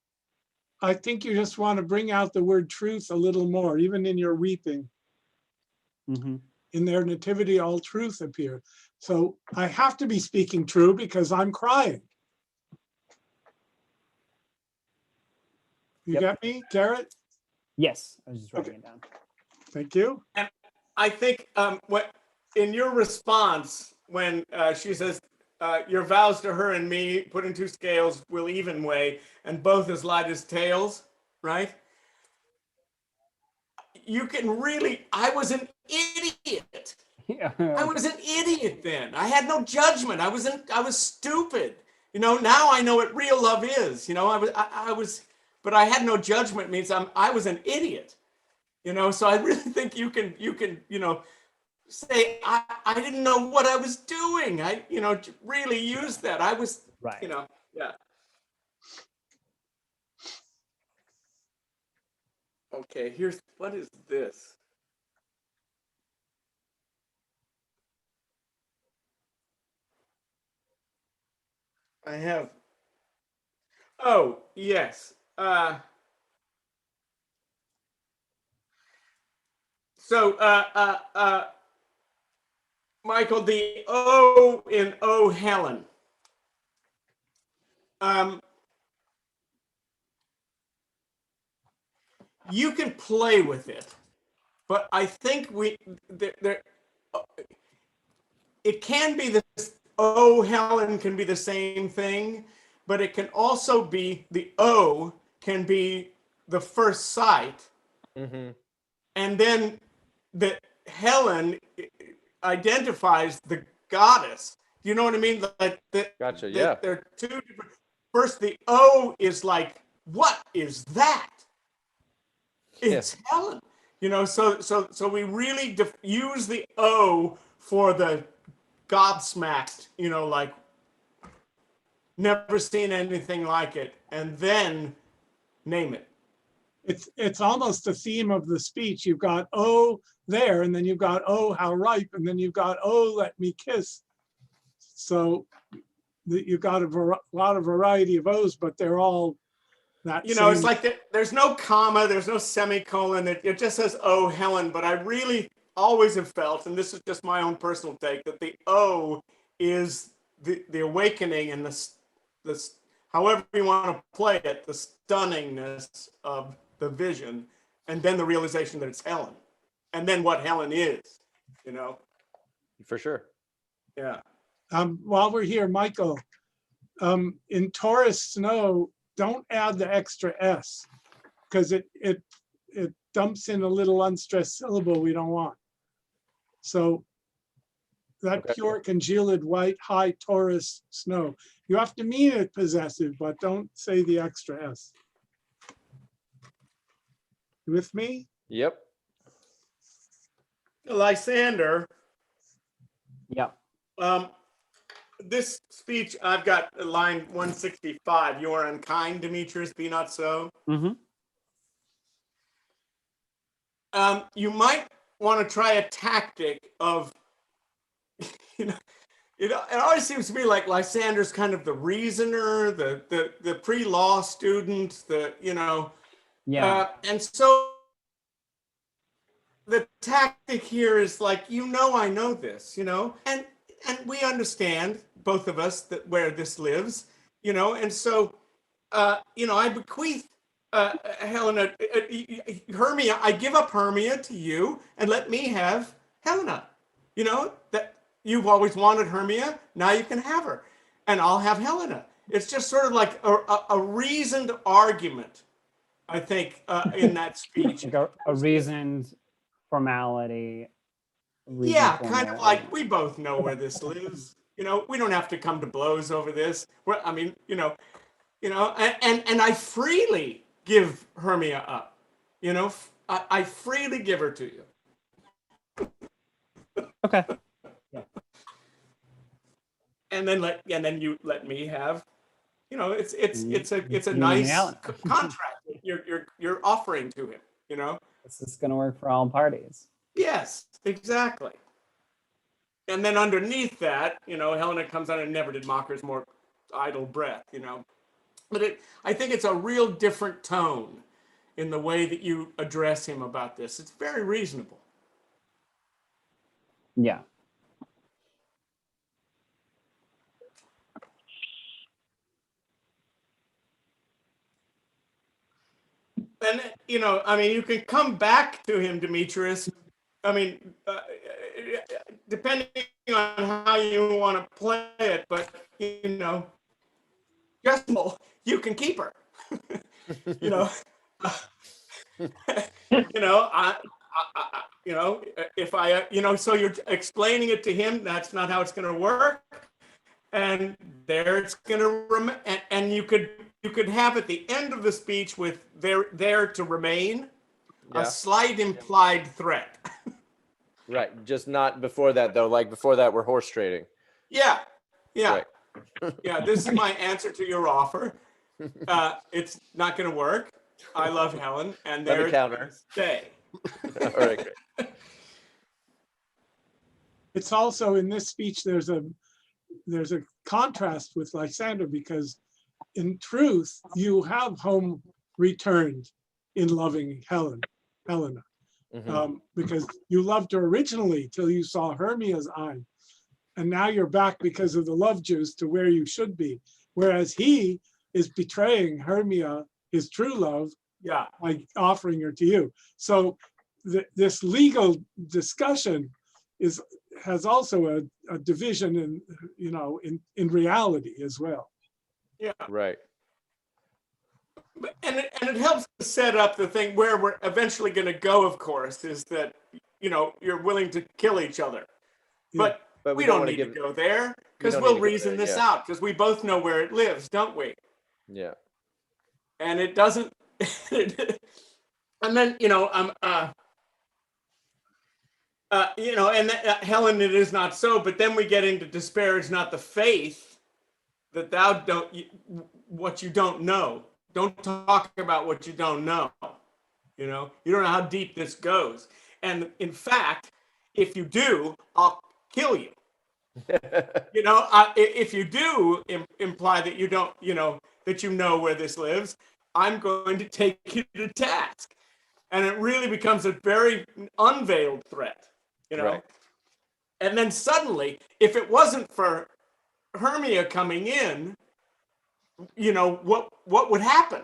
Speaker 2: I think you just want to bring out the word truth a little more, even in your weeping.
Speaker 6: Mm-hmm.
Speaker 2: In their nativity, all truth appear. So I have to be speaking true because I'm crying. You got me, Garrett?
Speaker 6: Yes, I was just writing it down.
Speaker 2: Thank you.
Speaker 1: And I think what in your response when she says your vows to her and me put in two scales will even weigh and both as light as tails, right? You can really, I was an idiot.
Speaker 6: Yeah.
Speaker 1: I was an idiot then. I had no judgment. I was stupid. Now I know what real love is. I was, but I had no judgment means I was an idiot. So I really think you can, say I didn't know what I was doing. I, really use that. I was,
Speaker 6: Right.
Speaker 1: yeah. Okay, what is this? I have, oh, yes. So, Michael, the O in O Helen. You can play with it, but I think it can be this O Helen can be the same thing, but it can also be the O can be the first sight, and then the Helen identifies the goddess. Do you know what I mean? Like
Speaker 3: Gotcha. Yeah.
Speaker 1: they're two different. First, the O is like, what is that? It's Helen. So we really use the O for the gobsmacked, like never seen anything like it, and then name it.
Speaker 2: It's almost a theme of the speech. You've got oh there, and then you've got oh how ripe, and then you've got oh let me kiss. So you've got a lot of variety of O's, but they're all that same.
Speaker 1: It's like there's no comma, there's no semicolon. It just says oh Helen. But I really always have felt, and this is just my own personal take, that the O is the awakening and the however you want to play it, the stunningness of the vision, and then the realization that it's Helen, and then what Helen is,
Speaker 3: For sure.
Speaker 1: Yeah.
Speaker 2: While we're here, Michael, in Taurus snow, don't add the extra S because it dumps in a little unstressed syllable we don't want. So that pure congealed white high Taurus snow, you have to mean it possessive, but don't say the extra S. You with me?
Speaker 3: Yep.
Speaker 1: Lysander.
Speaker 6: Yeah.
Speaker 1: This speech, I've got line 165. You are unkind, Demetrius, be not so. You might want to try a tactic of, it always seems to me like Lysander's kind of the reasoner, the pre-law student,
Speaker 6: Yeah.
Speaker 1: and so the tactic here is like, I know this, and we understand, both of us, that where this lives, and so, I bequeath Helena, Hermia, I give up Hermia to you and let me have Helena, that you've always wanted Hermia, now you can have her, and I'll have Helena. It's just sort of like a reasoned argument, I think, in that speech.
Speaker 6: Like a reasoned formality.
Speaker 1: Yeah, kind of like we both know where this lives. We don't have to come to blows over this. I mean, and I freely give Hermia up. I freely give her to you.
Speaker 6: Okay. Yeah.
Speaker 1: And then you let me have. It's a nice contract you're offering to him.
Speaker 6: This is going to work for all parties.
Speaker 1: Yes, exactly. And then underneath that, Helena comes on and never did mockers more idle breath, But I think it's a real different tone in the way that you address him about this. It's very reasonable.
Speaker 6: Yeah.
Speaker 1: And, I mean, you can come back to him, Demetrius. I mean, depending on how you want to play it, but, just you can keep her. you know, if I, you know, so you're explaining it to him, that's not how it's going to work. And there it's going to and you could have at the end of the speech with there to remain
Speaker 3: Yeah.
Speaker 1: a slight implied threat.
Speaker 3: Right. Just not before that though. Like before that, we're horse trading.
Speaker 1: Yeah. Yeah.
Speaker 3: Right.
Speaker 1: Yeah. This is my answer to your offer. It's not going to work. I love Helen, and
Speaker 3: Let me
Speaker 1: there it's
Speaker 3: counter.
Speaker 1: gonna stay.
Speaker 3: All right. Great.
Speaker 2: It's also in this speech, there's a contrast with Lysander, because in truth, you have home returned in loving Helena, because you loved her originally till you saw Hermia's eye. And now you're back because of the love juice to where you should be. Whereas he is betraying Hermia, his true love,
Speaker 1: Yeah.
Speaker 2: by offering her to you. So this legal discussion has also a division in, you know, in reality as well.
Speaker 1: Yeah.
Speaker 3: Right.
Speaker 1: And it helps to set up the thing where we're eventually going to go, of course, is that, you know, you're willing to kill each other.
Speaker 2: Yeah.
Speaker 1: But
Speaker 3: we
Speaker 1: we
Speaker 3: don't
Speaker 1: don't
Speaker 3: wanna
Speaker 1: need
Speaker 3: give-
Speaker 1: to go there,
Speaker 3: we
Speaker 1: because
Speaker 3: don't
Speaker 1: we'll
Speaker 3: need to go
Speaker 1: reason
Speaker 3: there,
Speaker 1: this
Speaker 3: yeah.
Speaker 1: out, because we both know where it lives, don't we?
Speaker 3: Yeah.
Speaker 1: And it doesn't. And then, you know, you know, and Helen, it is not so. But then we get into disparage not the faith that thou don't what you don't know. Don't talk about what you don't know. You know, you don't know how deep this goes. And in fact, if you do, I'll kill you. You know, if you do imply that you don't, you know, that you know where this lives, I'm going to take you to task. And it really becomes a very unveiled threat, you know.
Speaker 3: Right.
Speaker 1: And then suddenly, if it wasn't for Hermia coming in, you know, what would happen?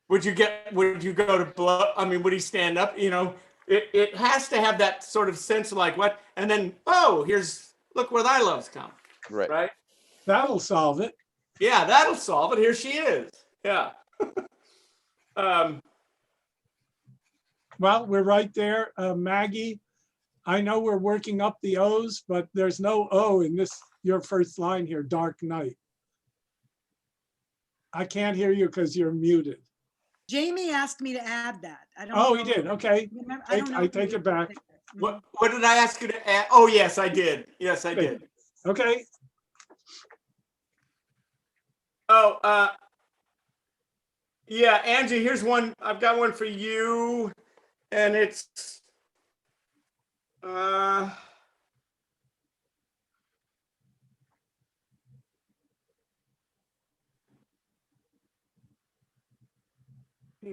Speaker 1: Would you go to blood? I mean, would he stand up? You know, it has to have that sort of sense of like what, and then, oh, look where thy love's come.
Speaker 3: Right.
Speaker 1: Right?
Speaker 2: That'll solve it.
Speaker 1: Yeah, that'll solve it. Here she is. Yeah.
Speaker 2: Well, we're right there. Maggie, I know we're working up the O's, but there's no O in your first line here, dark night. I can't hear you because you're muted.
Speaker 4: Jamie asked me to add that. I don't
Speaker 2: Oh,
Speaker 4: know.
Speaker 2: he did. Okay.
Speaker 4: Remember,
Speaker 2: I take it back.
Speaker 1: What did I ask you to add? Oh, yes, I did. Yes, I did.
Speaker 2: Okay.
Speaker 1: Oh, yeah, Angie, here's one. I've got one for you, and it's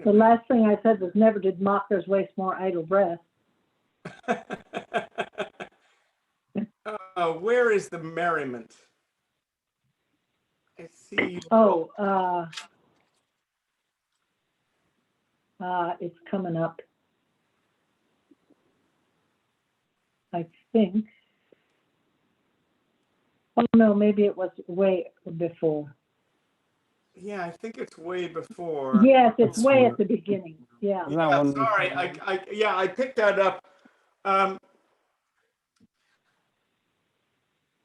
Speaker 9: The last thing I said was never did mockers waste more idle breath.
Speaker 1: where is the merriment? I see.
Speaker 9: Oh, it's coming up. I think. Oh no, maybe it was way before.
Speaker 1: Yeah, I think it's way before.
Speaker 9: Yes, it's way at the beginning. Yeah.
Speaker 6: That one.
Speaker 1: Sorry, I picked that up.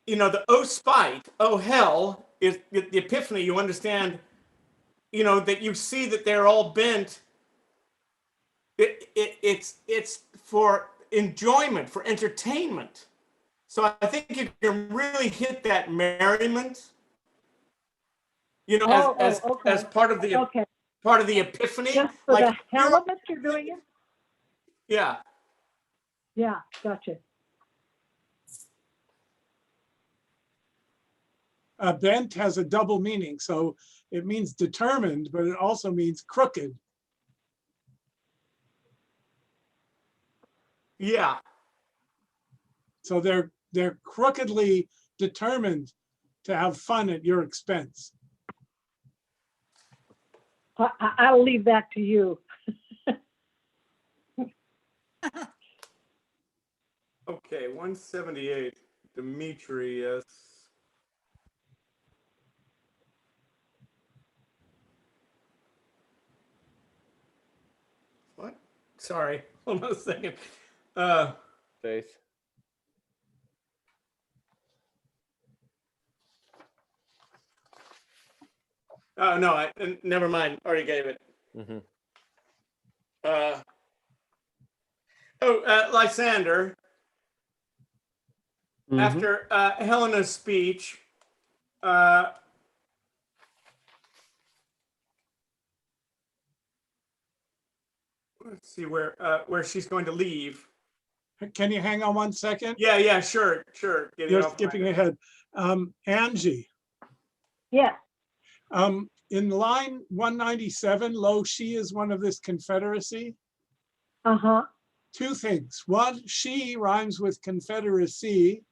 Speaker 1: You know, the oh spite, oh hell is the epiphany. You understand, you know, that you see that they're all bent. It's for enjoyment, for entertainment. So I think you can really hit that merriment, you know,
Speaker 9: okay.
Speaker 1: as part of the
Speaker 9: Okay.
Speaker 1: part of the epiphany.
Speaker 9: Just for
Speaker 1: Like,
Speaker 9: the hell of it, you're doing it?
Speaker 1: yeah.
Speaker 9: Yeah, gotcha.
Speaker 2: Bent has a double meaning. So it means determined, but it also means crooked.
Speaker 1: Yeah.
Speaker 2: So they're crookedly determined to have fun at your expense.
Speaker 9: I'll leave that to you.
Speaker 1: Okay, 178, Demetrius. What? Sorry. Hold on a second.
Speaker 3: Faith.
Speaker 1: Oh no, never mind. Already gave it.
Speaker 3: Mm-hmm.
Speaker 1: Lysander.
Speaker 6: Mhm.
Speaker 1: After Helena's speech, let's see where she's going to leave.
Speaker 2: Can you hang on 1 second?
Speaker 1: Yeah, sure. Getting
Speaker 2: You're
Speaker 1: off
Speaker 2: skipping
Speaker 1: my-
Speaker 2: ahead. Angie,
Speaker 9: Yes,
Speaker 2: in line 197, lo, she is one of this confederacy.
Speaker 9: uh-huh,
Speaker 2: Two things. One, she rhymes with confederacy.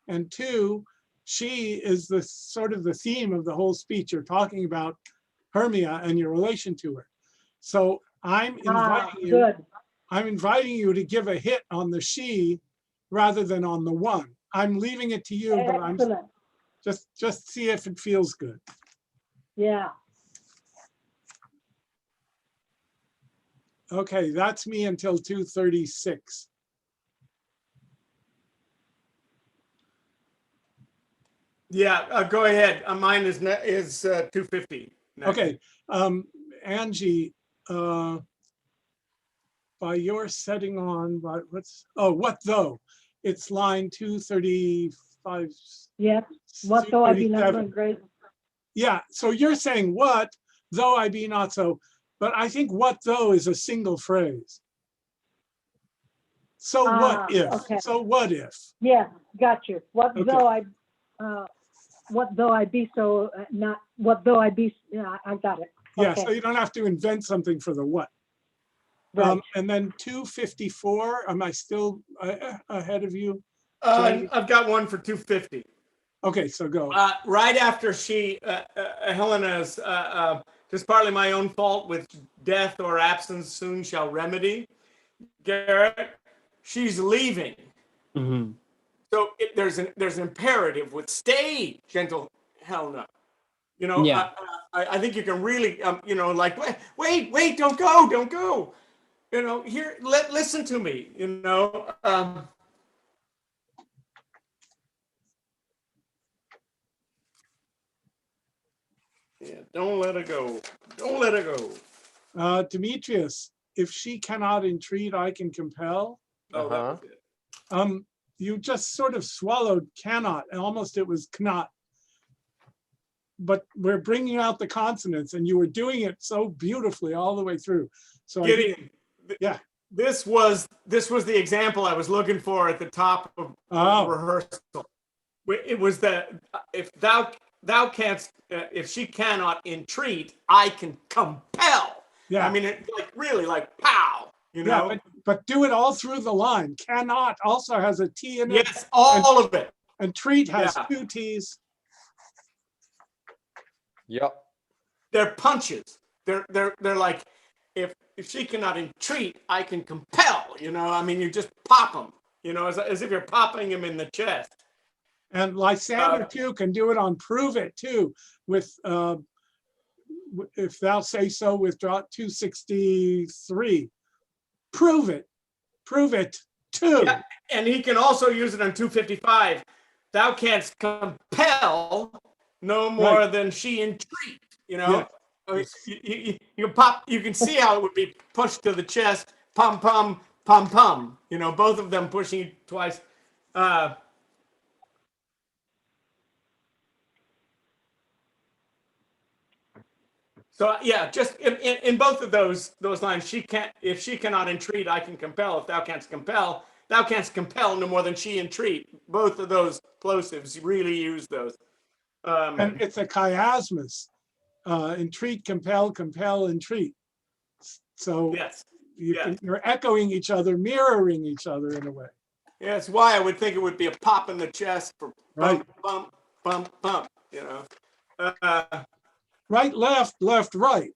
Speaker 2: And two, she is the sort of the theme of the whole speech. You're talking about Hermia and your relation to her. So I'm inviting you.
Speaker 9: good.
Speaker 2: I'm inviting you to give a hit on the she rather than on the one. I'm leaving it to you, but I'm
Speaker 9: Excellent,
Speaker 2: just see if it feels good.
Speaker 9: yeah.
Speaker 2: Okay, that's me until 2:36.
Speaker 1: Yeah, go ahead. Mine is 250. next.
Speaker 2: Okay, Angie, by your setting on, what though? It's line 235.
Speaker 9: Yes, what though I be not
Speaker 2: 237.
Speaker 9: going great?
Speaker 2: Yeah, so you're saying what, though I be not so, but I think what though is a single phrase. So what if?
Speaker 9: Okay.
Speaker 2: So what if?
Speaker 9: Yeah, got you. What
Speaker 2: Okay.
Speaker 9: though I be so, not, what though I be, yeah, I got it.
Speaker 2: Yeah,
Speaker 9: Okay.
Speaker 2: so you don't have to invent something for the what.
Speaker 9: Right.
Speaker 2: And then 254, am I still ahead of you? Jay?
Speaker 1: I've got one for 250.
Speaker 2: Okay, so go.
Speaker 1: Right after Helena's, "'tis partly my own fault, with death or absence soon shall remedy." Garrett, she's leaving.
Speaker 6: Mhm.
Speaker 1: So there's an imperative with "stay, gentle Helena." You know,
Speaker 6: Yeah.
Speaker 1: I think you can really, like, wait, don't go. You know, here, listen to me. You know, yeah, don't let her go. Don't let her go.
Speaker 2: Demetrius, if she cannot entreat, I can compel.
Speaker 1: Oh, that
Speaker 3: Uh-huh.
Speaker 1: was it.
Speaker 2: You just sort of swallowed cannot, and almost it was cannot. But we're bringing out the consonants, and you were doing it so beautifully all the way through. So I think,
Speaker 1: Gideon,
Speaker 2: yeah.
Speaker 1: this was the example I was looking for at the top of rehearsal. It was that if thou canst, if she cannot entreat, I can compel.
Speaker 2: Yeah.
Speaker 1: I mean, it, like really, like pow. You know.
Speaker 2: Yeah, but do it all through the line. Cannot also has a T in it.
Speaker 1: Yes, all of it.
Speaker 2: And treat has
Speaker 1: Yeah.
Speaker 2: 2 T's.
Speaker 3: Yep.
Speaker 1: They're punches. They're like, if she cannot entreat, I can compel. You know, I mean, you just pop them. You know, as if you're popping him in the chest.
Speaker 2: And Lysander too can do it on prove it too, with if thou say so, withdraw 263. Prove it too.
Speaker 1: Yeah, and he can also use it on 255. Thou canst compel no more than she entreat. You know, I mean, you pop. You can see how it would be pushed to the chest. Pum pum pum pum. You know, both of them pushing twice. So yeah, just in both of those lines, she can't. If she cannot entreat, I can compel. If thou canst compel, thou canst compel no more than she entreat. Both of those plosives really use those.
Speaker 2: And it's a chiasmus. Entreat, compel, entreat. So
Speaker 1: Yes,
Speaker 2: you're echoing each other, mirroring each other in a way.
Speaker 1: yeah, that's why I would think it would be a pop in the chest for
Speaker 2: Right.
Speaker 1: bump, bump, bump. You know.
Speaker 2: Right, left, right.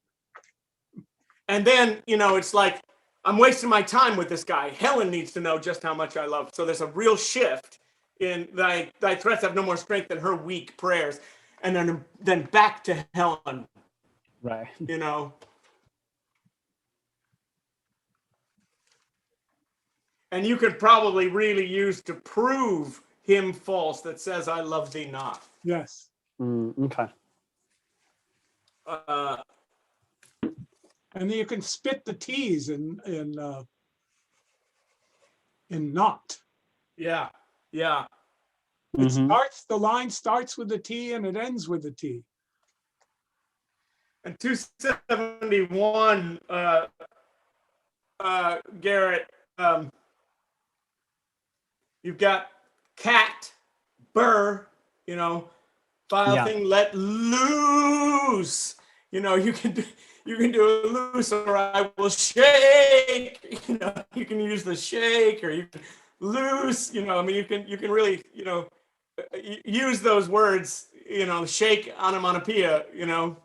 Speaker 1: And then, you know, it's like, I'm wasting my time with this guy. Helen needs to know just how much I love. So there's a real shift in thy threats have no more strength than her weak prayers. And then back to Helen,
Speaker 6: Right.
Speaker 1: you know. And you could probably really use to prove him false that says, I love thee not.
Speaker 2: Yes.
Speaker 6: Okay.
Speaker 2: And then you can spit the T's in not.
Speaker 1: Yeah, yeah.
Speaker 2: It starts, the line starts with a T and it ends with a T.
Speaker 1: And 271, Garrett, you've got cat, burr, you know, file
Speaker 6: Yeah.
Speaker 1: thing, let loose. You know, you can do a loose, or I will shake. You know, you can use the shake, or you can loose. You know, I mean, you can really, you know, use those words. You know, shake, onomatopoeia. You know,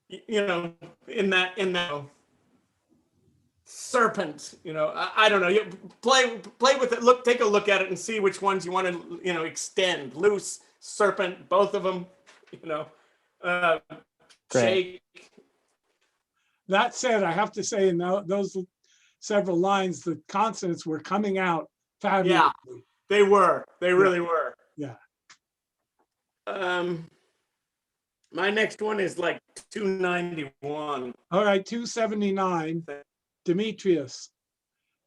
Speaker 1: you know, in that serpent, you know, I don't know. You play with it. Take a look at it and see which ones you want to, you know, extend. Loose, serpent, both of them, you know. Shake.
Speaker 2: That said, I have to say in those several lines, the consonants were coming out fabulously.
Speaker 1: Yeah, they were. They really were.
Speaker 2: Yeah.
Speaker 1: My next one is like 291.
Speaker 2: All right, 279, Demetrius.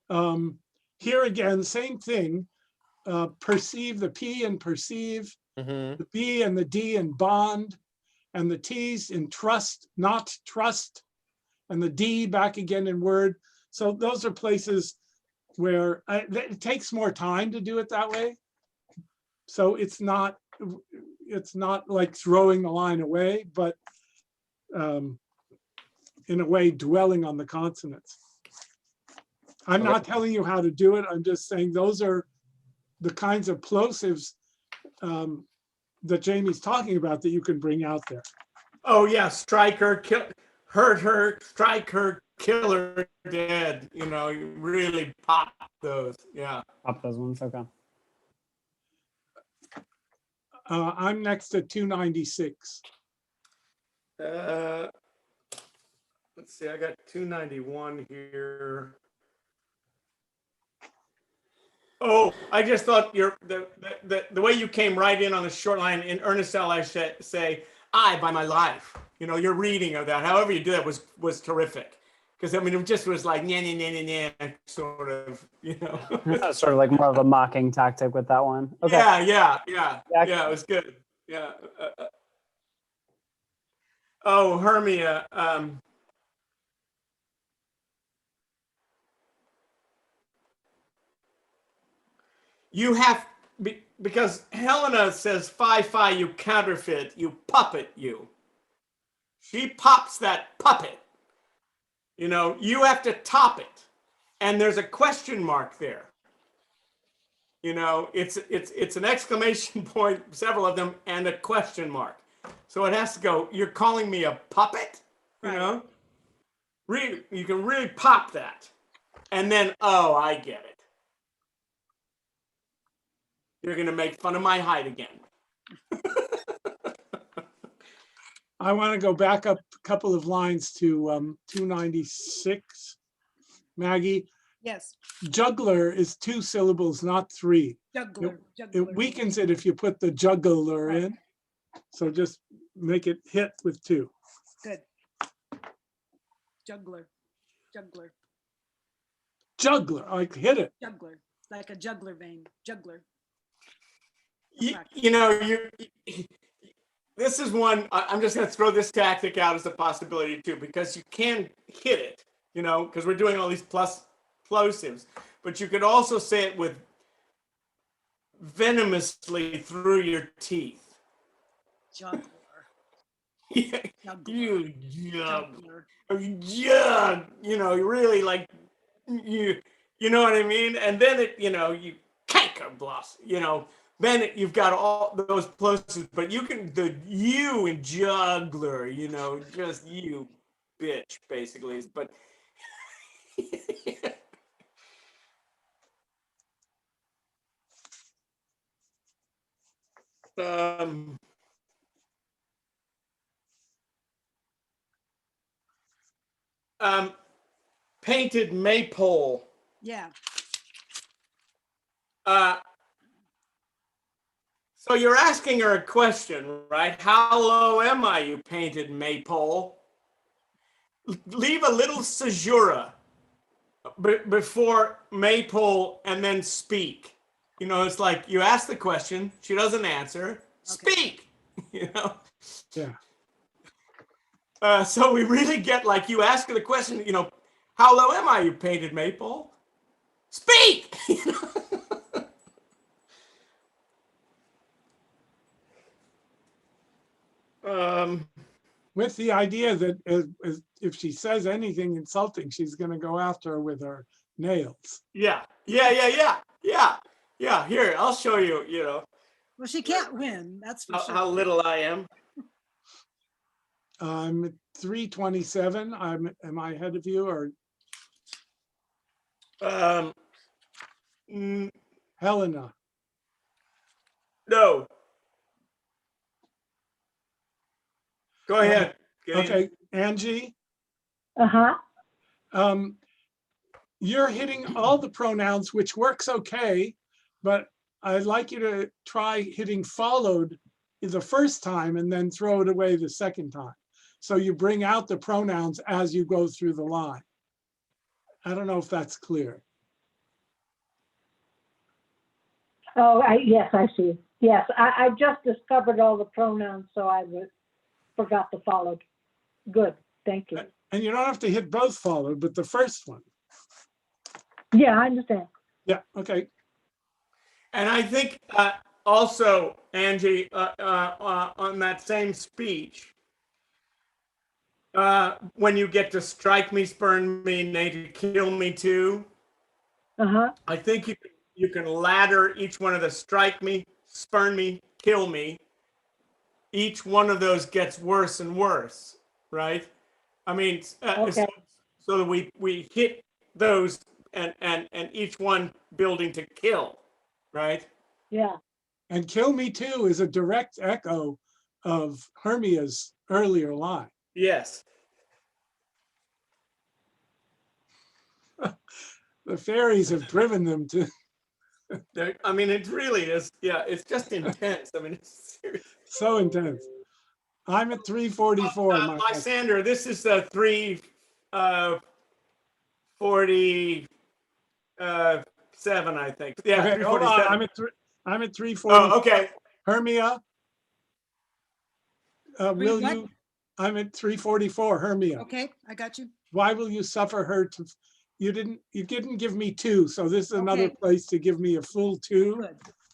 Speaker 2: Here again, same thing. Perceive, the P in perceive, the B and the D in bond, and the T's in trust, not trust, and the D back again in word. So those are places where it takes more time to do it that way. So it's not like throwing the line away, but in a way dwelling on the consonants. I'm not telling you how to do it. I'm just saying those are the kinds of plosives that Jamie's talking about that you can bring out there.
Speaker 1: Oh yeah, strike her, hurt her, strike her, kill her dead. You know, you really pop those. Yeah.
Speaker 6: Pop those ones. Okay.
Speaker 2: I'm next at 296.
Speaker 1: Let's see, I got 291 here. Oh, I just thought the way you came right in on the short line in Earnestel, I should say, I by my life. You know, your reading of that, however you do that was terrific. Because I mean, it just was like sort of, you know.
Speaker 6: Sort of like more of a mocking tactic with that one. Okay.
Speaker 1: Yeah, it was good. Yeah. Oh, Hermia. You have, because Helena says, fi, you counterfeit, you puppet, you. She pops that puppet. You know, you have to top it. And there's a question mark there. You know, it's an exclamation point, several of them, and a question mark. So it has to go, you're calling me a puppet? You know? Really, you can really pop that. And then, oh, I get it. You're going to make fun of my height again.
Speaker 2: I want to go back up a couple of lines to 296. Maggie,
Speaker 4: Yes,
Speaker 2: juggler is 2 syllables, not 3.
Speaker 4: juggler.
Speaker 2: It weakens it if you put the juggler in. So just make it hit with 2.
Speaker 4: Good. Juggler.
Speaker 2: Juggler, like hit it.
Speaker 4: Juggler. Like a juggler vein. Juggler.
Speaker 1: You know, this is one, I'm just going to throw this tactic out as a possibility too, because you can hit it, you know, because we're doing all these plosives, but you could also say it with venomously through your teeth.
Speaker 4: Juggler.
Speaker 1: Yeah,
Speaker 4: Juggler.
Speaker 1: you you know, you really like, you know what I mean? And then it, you know, you canker blast, you know, then you've got all those plosives, but you can, the you in juggler, you know, just you bitch, basically. But painted maypole.
Speaker 4: Yeah.
Speaker 1: So you're asking her a question, right? How low am I, you painted maypole? Leave a little caesura before maypole and then speak. You know, it's like you ask the question, she doesn't answer, speak, you know?
Speaker 2: Yeah.
Speaker 1: So we really get like you ask her the question, you know, how low am I, you painted maypole? Speak! You know?
Speaker 2: With the idea that if she says anything insulting, she's going to go after her with her nails.
Speaker 1: Yeah. Here, I'll show you, you know,
Speaker 4: Well, she can't win, that's for sure.
Speaker 1: how little I am.
Speaker 2: I'm at 327. Am I ahead of you or Helena?
Speaker 1: No. Go ahead.
Speaker 2: Okay, Angie.
Speaker 9: Uh-huh.
Speaker 2: You're hitting all the pronouns, which works okay, but I'd like you to try hitting followed the first time and then throw it away the second time. So you bring out the pronouns as you go through the line. I don't know if that's clear.
Speaker 9: Oh, yes, I see. Yes, I just discovered all the pronouns, so I forgot the followed. Good, thank you.
Speaker 2: And you don't have to hit both followed, but the first one.
Speaker 9: Yeah, I understand.
Speaker 2: Yeah, okay.
Speaker 1: And I think also, Angie, on that same speech, when you get to strike me, spurn me, nay, to kill me too,
Speaker 9: Uh-huh.
Speaker 1: I think you can ladder each one of the strike me, spurn me, kill me. Each one of those gets worse and worse, right? I mean,
Speaker 9: Okay.
Speaker 1: so that we hit those and each one building to kill, right?
Speaker 9: Yeah.
Speaker 2: And kill me too is a direct echo of Hermia's earlier line.
Speaker 1: Yes.
Speaker 2: The fairies have driven them to.
Speaker 1: I mean, it really is. Yeah, it's just intense. I mean, it's serious.
Speaker 2: So intense. I'm at 344.
Speaker 1: Lysander, this is the 347, I think. Yeah,
Speaker 2: Okay, hold on.
Speaker 1: 347.
Speaker 2: I'm at 340.
Speaker 1: Oh, okay.
Speaker 2: Hermia, will
Speaker 4: what?
Speaker 2: you? I'm at 344. Hermia.
Speaker 4: Okay, I got you.
Speaker 2: Why will you suffer her to? You didn't give me 2, so this is another
Speaker 4: Okay.
Speaker 2: place to give me a full 2.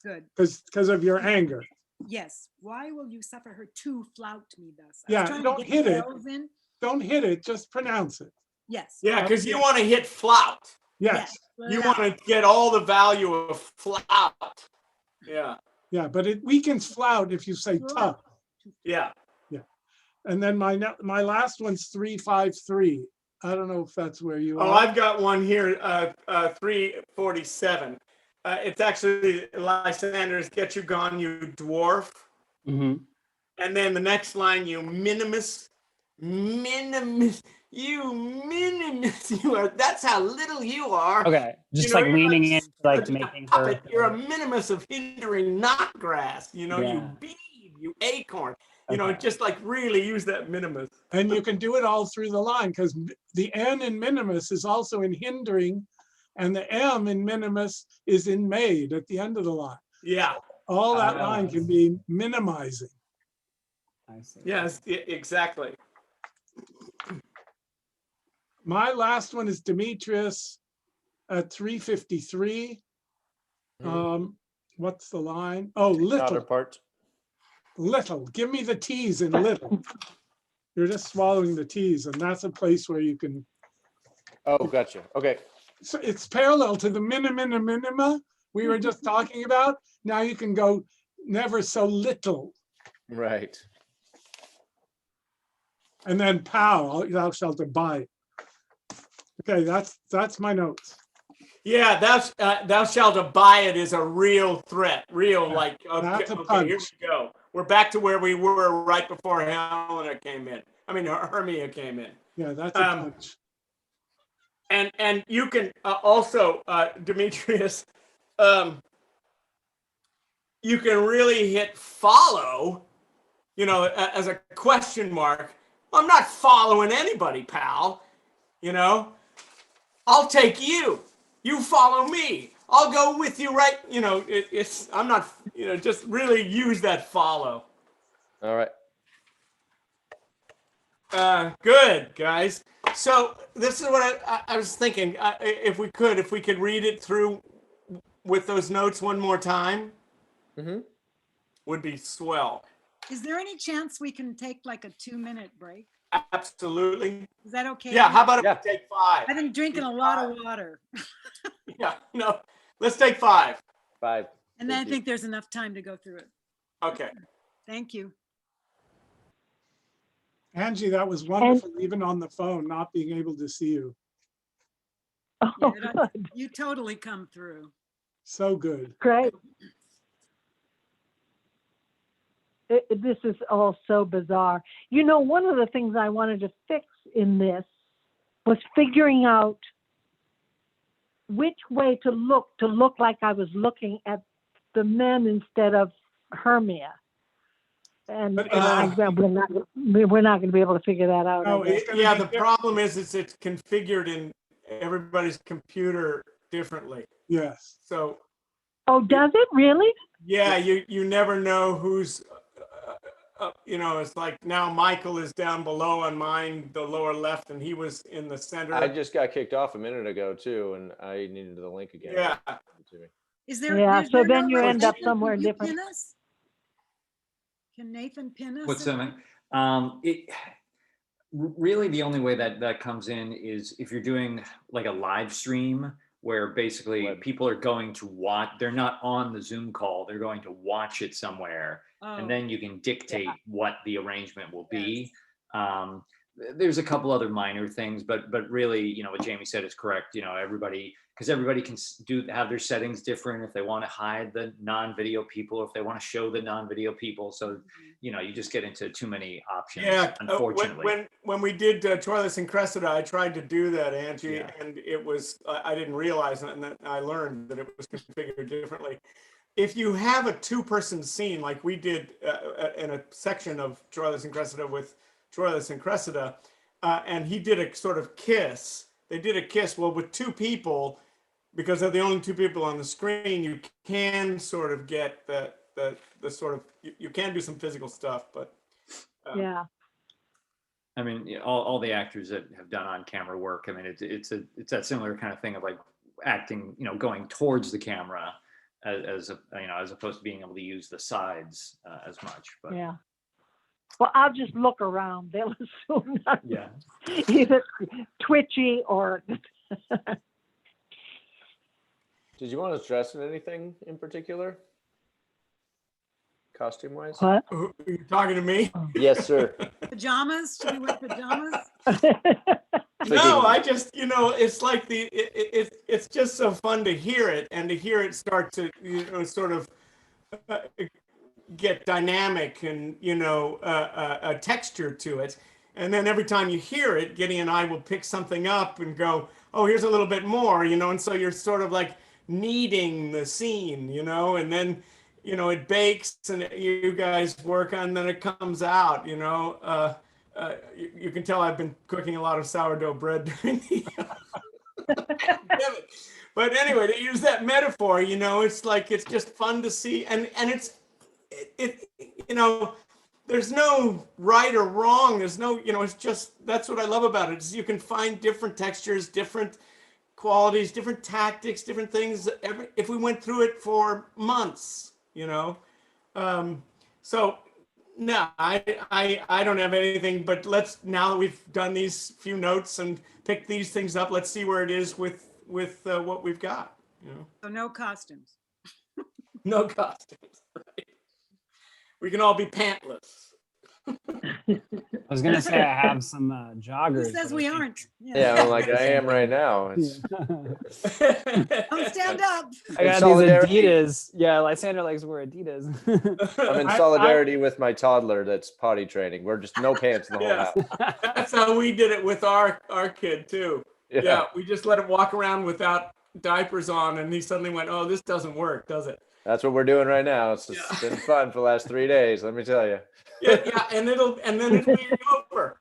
Speaker 4: Good.
Speaker 2: Because of your anger.
Speaker 4: Yes. Why will you suffer her to flout me thus? I was
Speaker 2: Yeah,
Speaker 4: trying to
Speaker 2: don't
Speaker 4: get
Speaker 2: hit it.
Speaker 4: L's in.
Speaker 2: Don't hit it. Just pronounce it.
Speaker 4: Yes.
Speaker 1: Yeah, because you want to hit flout.
Speaker 2: Yes.
Speaker 1: You want to get all the value of flout. Yeah.
Speaker 2: Yeah, but it weakens flout if you say tough.
Speaker 1: Yeah.
Speaker 2: Yeah. And then my last one's 353. I don't know if that's where you
Speaker 1: Oh,
Speaker 2: are.
Speaker 1: I've got one here, 347. It's actually Lysander's "Get You Gone, You Dwarf."
Speaker 3: Mm-hmm.
Speaker 1: And then the next line, you minimus, you are, that's how little you are.
Speaker 6: Okay, just
Speaker 1: You know,
Speaker 6: like
Speaker 1: you're
Speaker 6: leaning in, like
Speaker 1: such a
Speaker 6: making her.
Speaker 1: puppet. You're a minimus of hindering knot grass. You know,
Speaker 6: Yeah.
Speaker 1: you bead, you acorn. You know,
Speaker 6: Okay.
Speaker 1: just like really use that minimus.
Speaker 2: And you can do it all through the line because the N in minimus is also in hindering, and the M in minimus is in made at the end of the line.
Speaker 1: Yeah.
Speaker 2: All that line can be minimizing.
Speaker 6: I see.
Speaker 1: Yes, exactly.
Speaker 2: My last one is Demetrius at 353. What's the line? Oh, little.
Speaker 3: Counterpart.
Speaker 2: Little. Give me the T's in little. You're just swallowing the T's, and that's a place where you can.
Speaker 3: Oh, gotcha. Okay.
Speaker 2: So it's parallel to the minima we were just talking about. Now you can go never so little.
Speaker 3: Right.
Speaker 2: And then pow, thou shalt abide. Okay, that's my notes.
Speaker 1: Yeah, thou shalt abide is a real threat. Real, like,
Speaker 2: That's a
Speaker 1: okay, here
Speaker 2: punch.
Speaker 1: we go. We're back to where we were right before Helena came in. I mean, Hermia came in.
Speaker 2: Yeah, that's a punch.
Speaker 1: And you can also, Demetrius, you can really hit follow, as a question mark. I'm not following anybody, pal. I'll take you. You follow me. I'll go with you, right? I'm not, just really use that follow.
Speaker 3: All right.
Speaker 1: Good, guys. So this is what I was thinking. If we could read it through with those notes one more time, would be swell.
Speaker 4: Is there any chance we can take like a 2-minute break?
Speaker 1: Absolutely.
Speaker 4: Is that okay?
Speaker 1: Yeah. How about if
Speaker 3: Yeah.
Speaker 1: we take 5?
Speaker 4: I've been drinking a lot of water.
Speaker 1: Yeah. No. Let's take 5.
Speaker 3: 5.
Speaker 4: And then I
Speaker 3: Thank you.
Speaker 4: think there's enough time to go through it.
Speaker 1: Okay.
Speaker 4: Thank you.
Speaker 2: Angie, that was wonderful, even on the phone, not being able to see you.
Speaker 9: Oh,
Speaker 4: Yeah,
Speaker 9: good.
Speaker 4: You totally come through.
Speaker 2: So good.
Speaker 9: Great. This is all so bizarre. One of the things I wanted to fix in this was figuring out which way to look like I was looking at the men instead of Hermia. And
Speaker 1: But,
Speaker 9: we're not going to be able to figure that out.
Speaker 2: No,
Speaker 9: I guess.
Speaker 2: it's gonna
Speaker 1: Yeah.
Speaker 2: be
Speaker 1: The problem is it's configured in everybody's computer differently.
Speaker 2: Yes.
Speaker 1: So
Speaker 9: Oh, does it really?
Speaker 1: yeah, you never know who's. It's like now Michael is down below on mine, the lower left, and he was in the center.
Speaker 3: I just got kicked off a minute ago too, and I needed the link again.
Speaker 1: Yeah.
Speaker 4: Is there?
Speaker 9: Yeah,
Speaker 4: is
Speaker 9: so
Speaker 4: there
Speaker 9: then
Speaker 4: no
Speaker 9: you
Speaker 4: way
Speaker 9: end up
Speaker 4: Nathan,
Speaker 9: somewhere
Speaker 4: can you
Speaker 9: different.
Speaker 4: pin us? Can Nathan pin us?
Speaker 7: What's
Speaker 4: in
Speaker 7: that? Really the only way that comes in is if you're doing like a live stream where basically people are going to watch, they're not on the Zoom call, they're going to watch it somewhere.
Speaker 4: Oh,
Speaker 7: And then you can dictate what the arrangement will be. There's a couple other minor things, but really, what Jamie said is correct. Everybody can have their settings different if they want to hide the non-video people, if they want to show the non-video people. So, you just get into too many options.
Speaker 1: Yeah,
Speaker 7: Unfortunately,
Speaker 1: when we did Troilus and Cressida, I tried to do that, Angie,
Speaker 7: Yeah.
Speaker 1: and it was I didn't realize it, and then I learned that it was configured differently. If you have a 2-person scene like we did in a section of Troilus and Cressida with Troilus and Cressida, and he did a sort of kiss. They did a kiss. Well, with 2 people, because they're the only 2 people on the screen, you can sort of get the sort of you can do some physical stuff, but
Speaker 9: Yeah.
Speaker 7: I mean, all the actors that have done on-camera work. I mean, it's that similar kind of thing of like acting, going towards the camera as opposed to being able to use the sides as much. But
Speaker 9: Yeah. Well, I'll just look around. They'll assume I'm
Speaker 7: yeah.
Speaker 9: either twitchy or.
Speaker 3: Did you want us dressed in anything in particular? Costume wise?
Speaker 9: What?
Speaker 1: are you talking to me?
Speaker 3: Yes, sir.
Speaker 4: pajamas? Should we wear pajamas?
Speaker 1: No, I just, it's like it's just so fun to hear it and to hear it start to, sort of get dynamic and, a texture to it. And then every time you hear it, Gideon and I will pick something up and go, oh, here's a little bit more, and so you're sort of like kneading the scene, and then, it bakes and you guys work on, then it comes out, you can tell I've been cooking a lot of sourdough bread during the but anyway, to use that metaphor, it's like it's just fun to see, and it's there's no right or wrong. There's no, it's just, that's what I love about it, is you can find different textures, different qualities, different tactics, different things. If we went through it for months, so no, I don't have anything, but now that we've done these few notes and picked these things up, let's see where it is with what we've got,
Speaker 4: So no costumes.
Speaker 1: No costumes, right? We can all be pantless.
Speaker 6: I was gonna say I have some joggers.
Speaker 4: Who says
Speaker 6: but I
Speaker 4: we
Speaker 6: think-
Speaker 4: aren't?
Speaker 3: Yeah, I'm like I am right now. It's,
Speaker 4: Don't stand up.
Speaker 6: I got
Speaker 3: solidarity.
Speaker 6: these Adidas. Yeah, Lysander likes to wear Adidas.
Speaker 3: I'm in
Speaker 2: I-
Speaker 3: solidarity with my toddler that's potty training. We're just no pants in the whole
Speaker 1: Yeah.
Speaker 3: house.
Speaker 1: That's how we did it with our kid too. Yeah, we just let him walk around without diapers on, and he suddenly went, "Oh, this doesn't work, does it?"
Speaker 3: That's what we're doing right now. It's just been fun for the last 3 days, let me tell you.
Speaker 1: Yeah, and then it'll be over.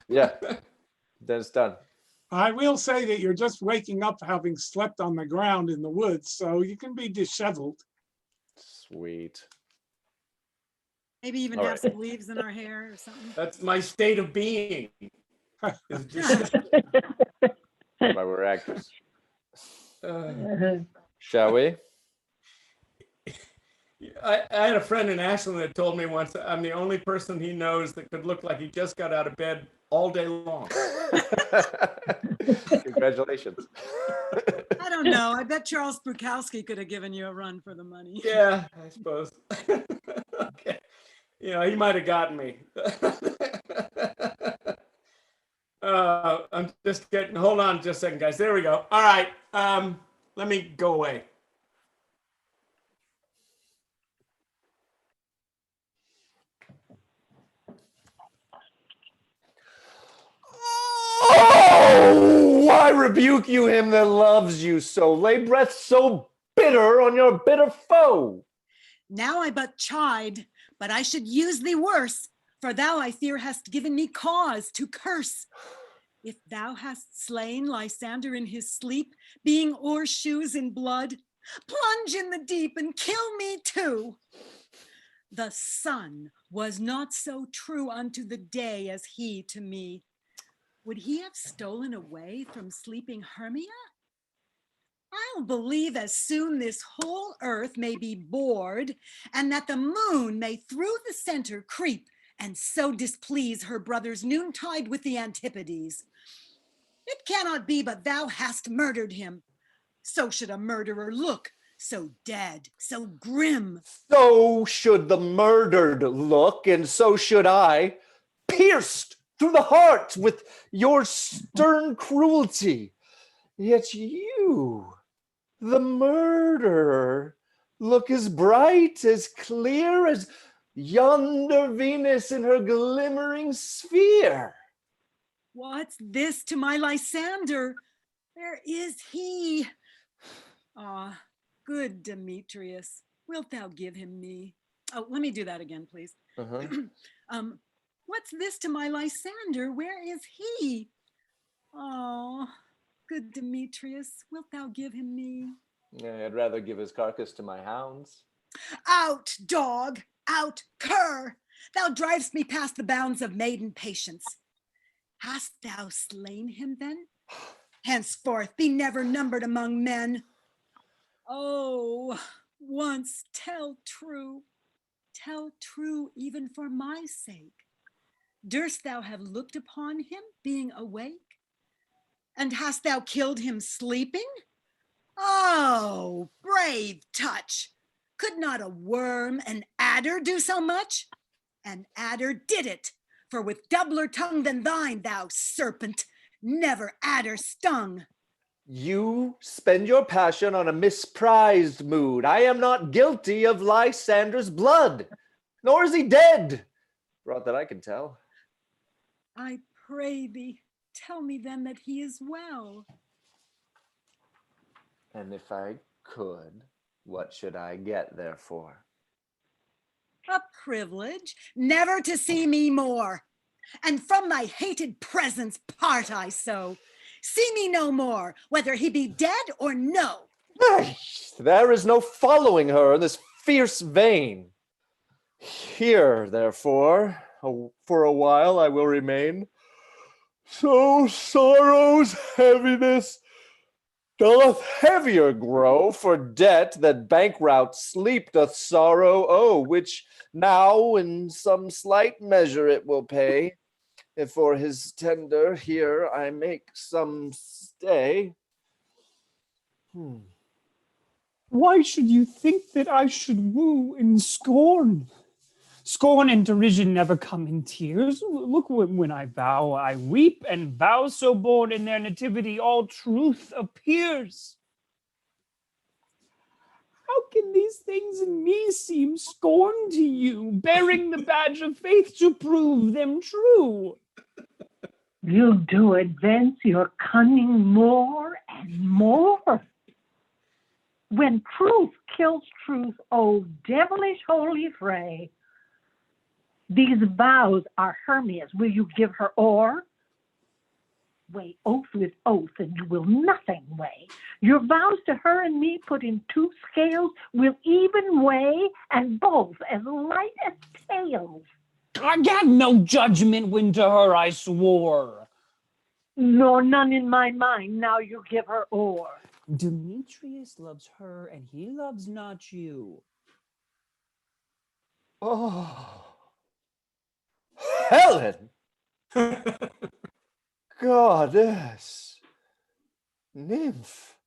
Speaker 3: Yeah, then it's done.
Speaker 2: I will say that you're just waking up having slept on the ground in the woods, so you can be disheveled.
Speaker 3: Sweet.
Speaker 4: Maybe even
Speaker 3: All
Speaker 4: have
Speaker 3: right.
Speaker 4: some leaves in our hair or something.
Speaker 1: That's my state of being. Is just,
Speaker 3: Why we're actors.
Speaker 1: uh,
Speaker 3: Shall we?
Speaker 1: I had a friend in Ashland that told me once I'm the only person he knows that could look like he just got out of bed all day long.
Speaker 3: Congratulations.
Speaker 4: I don't know. I bet Charles Bukowski could have given you a run for the money.
Speaker 1: Yeah, I suppose. Okay. You know, he might have gotten me. I'm just getting, hold on just a second, guys. There we go. All right. Let me go away.
Speaker 3: Oh, I rebuke you, him that loves you so. Lay breath so bitter on your bitter foe.
Speaker 4: Now I but chide, but I should use thee worse, for thou, I fear, hast given me cause to curse. If thou hast slain Lysander in his sleep, being o'ershoes in blood, plunge in the deep and kill me too. The sun was not so true unto the day as he to me. Would he have stolen away from sleeping Hermia? I'll believe as soon this whole earth may be bored, and that the moon may through the center creep, and so displease her brothers noontide with the Antipodes. It cannot be but thou hast murdered him. So should a murderer look, so dead, so grim.
Speaker 3: So should the murdered look, and so should I, pierced through the heart with your stern cruelty. Yet you, the murderer, look as bright, as clear as yonder Venus in her glimmering sphere.
Speaker 4: What's this to my Lysander? Where is he? Ah, good Demetrius, wilt thou give him me? Oh, let me do that again, please. What's this to my Lysander? Where is he? Oh, good Demetrius, wilt thou give him me?
Speaker 3: I'd rather give his carcass to my hounds.
Speaker 4: Out, dog, out, cur! Thou drivest me past the bounds of maiden patience. Hast thou slain him then? Henceforth be never numbered among men. Oh, once tell true even for my sake. Durst thou have looked upon him being awake? And hast thou killed him sleeping? Oh, brave touch! Could not a worm, an adder, do so much? An adder did it, for with doubler tongue than thine, thou serpent, never adder stung.
Speaker 3: You spend your passion on a misprized mood. I am not guilty of Lysander's blood, nor is he dead, for aught that I can tell.
Speaker 4: I pray thee, tell me then that he is well.
Speaker 3: And if I could, what should I get therefore?
Speaker 4: A privilege, never to see me more. And from thy hated presence part I so. See me no more, whether he be dead or no.
Speaker 3: There is no following her in this fierce vein. Here, therefore, for a while I will remain. So sorrow's heaviness doth heavier grow, for debt that bankrout sleep doth sorrow owe, which now in some slight measure it will pay, if for his tender here I make some stay.
Speaker 6: Why should you think that I should woo in scorn? Scorn and derision never come in tears. Look, when I vow, I weep, and vows so born in their nativity, all truth appears. How can these things in me seem scorn to you, bearing the badge of faith to prove them true?
Speaker 9: You do advance your cunning more and more. When truth kills truth, oh devilish holy fray. These vows are Hermia's. Will you give her o'er? Weigh oath with oath, and you will nothing weigh. Your vows to her and me put in two scales will even weigh, and both as light as tails.
Speaker 6: I got no judgment when to her I swore.
Speaker 9: Nor none in my mind, now you give her o'er.
Speaker 6: Demetrius loves her, and he loves not you.
Speaker 3: Oh, Helen, goddess, nymph,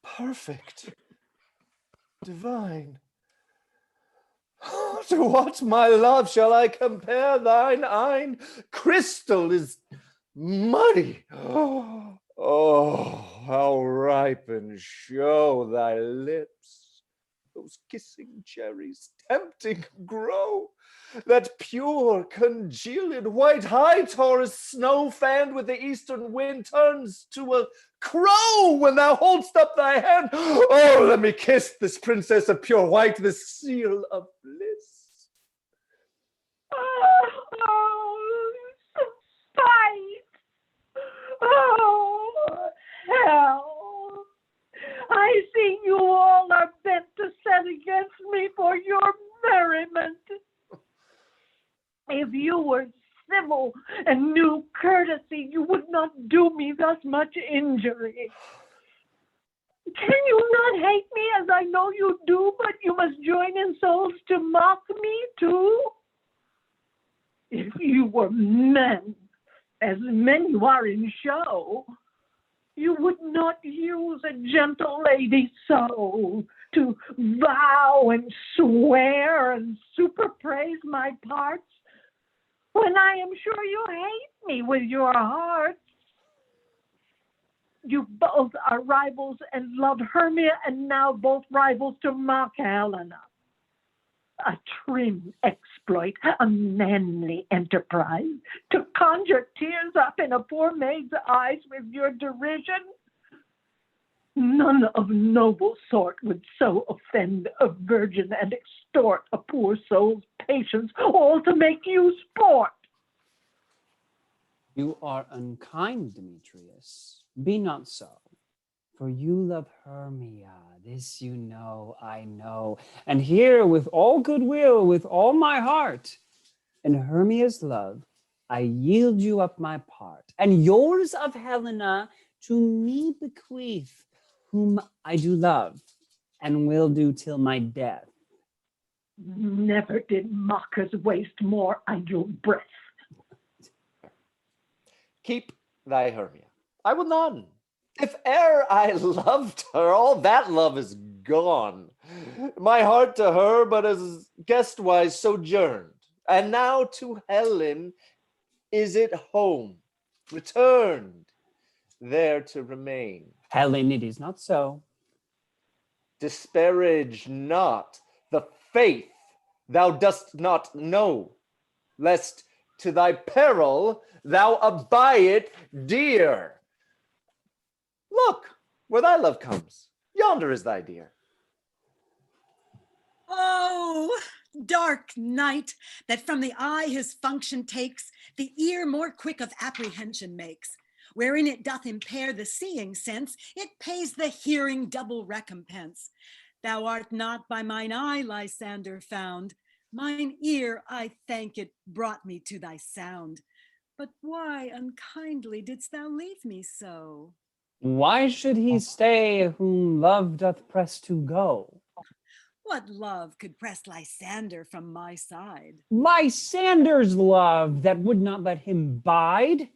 Speaker 3: perfect, divine. To what, my love, shall I compare thine eyne? Crystal is muddy. Oh, how ripe and show thy lips. Those kissing cherries tempting grow. That pure congealed white high Taurus snow fanned with the eastern wind turns to a crow when thou holdst up thy hand. Oh, let me kiss this princess of pure white, this seal of bliss.
Speaker 9: Oh, spite. Oh, hell. I see you all are bent to set against me for your merriment. If you were civil and knew courtesy, you would not do me thus much injury. Can you not hate me as I know you do, but you must join in souls to mock me too? If you were men, as men you are in show, you would not use a gentle lady so to vow and swear and superpraise my parts, when I am sure you hate me with your hearts. You both are rivals and love Hermia, and now both rivals to mock Helena. A trim exploit, a manly enterprise, to conjure tears up in a poor maid's eyes with your derision. None of noble sort would so offend a virgin and extort a poor soul's patience, all to make you sport.
Speaker 6: You are unkind, Demetrius. Be not so. For you love Hermia, this you know, I know. And here, with all goodwill, with all my heart, in Hermia's love, I yield you up my part, and yours of Helena to me bequeath, whom I do love, and will do till my death.
Speaker 9: Never did mockers waste more idle breath.
Speaker 3: Keep thy Hermia. I will none. If e'er I loved her, all that love is gone. My heart to her but as guest-wise sojourned, and now to Helen is it home, returned, there to remain.
Speaker 6: Helen, it is not so.
Speaker 3: Disparage not the faith thou dost not know, lest to thy peril thou abide it dear. Look, where thy love comes, yonder is thy dear.
Speaker 4: Oh, dark night, that from the eye his function takes, the ear more quick of apprehension makes. Wherein it doth impair the seeing sense, it pays the hearing double recompense. Thou art not by mine eye, Lysander, found. Mine ear, I thank it, brought me to thy sound. But why unkindly didst thou leave me so?
Speaker 6: Why should he stay whom love doth press to go?
Speaker 4: What love could press Lysander from my side?
Speaker 6: Lysander's love that would not let him bide.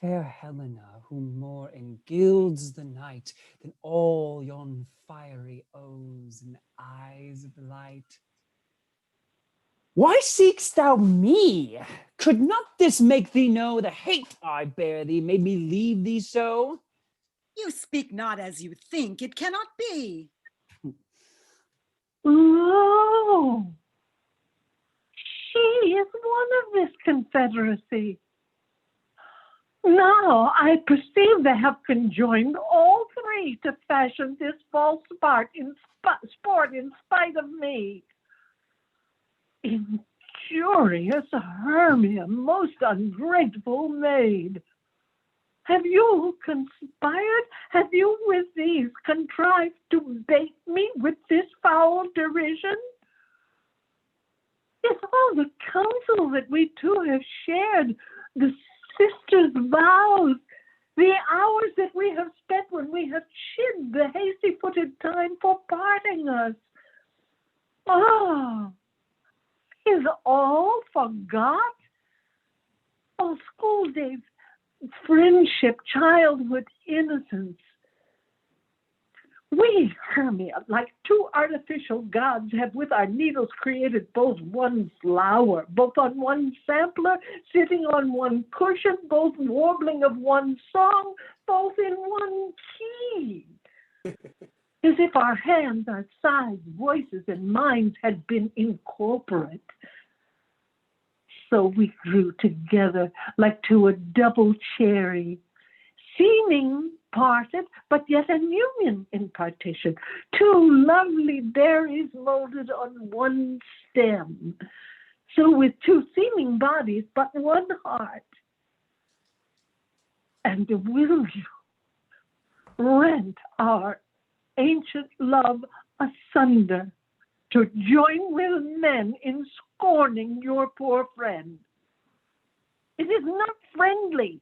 Speaker 6: Fair Helena, whom more engilds the night than all yon fiery O's and eyes of light. Why seek'st thou me? Could not this make thee know the hate I bear thee made me leave thee so?
Speaker 4: You speak not as you think, it cannot be.
Speaker 9: Oh, she is one of this confederacy. Now I perceive they have conjoined all three to fashion this false sport in spite of me. Injurious Hermia, most ungrateful maid. Have you conspired? Have you with these contrived to bait me with this foul derision? Is all the counsel that we two have shared, the sisters' vows, the hours that we have spent when we have chid the hasty-footed time for parting us? Ah, is all forgot? All school days, friendship, childhood, innocence. We, Hermia, like two artificial gods, have with our needles created both one flower, both on one sampler, sitting on one cushion, both warbling of one song, both in one key. As if our hands, our sides, voices, and minds had been incorporate. So we grew together like to a double cherry, seeming parted, but yet an union in partition. Two lovely berries molded on one stem. So with two seeming bodies, but one heart. And will you rent our ancient love asunder to join with men in scorning your poor friend? It is not friendly.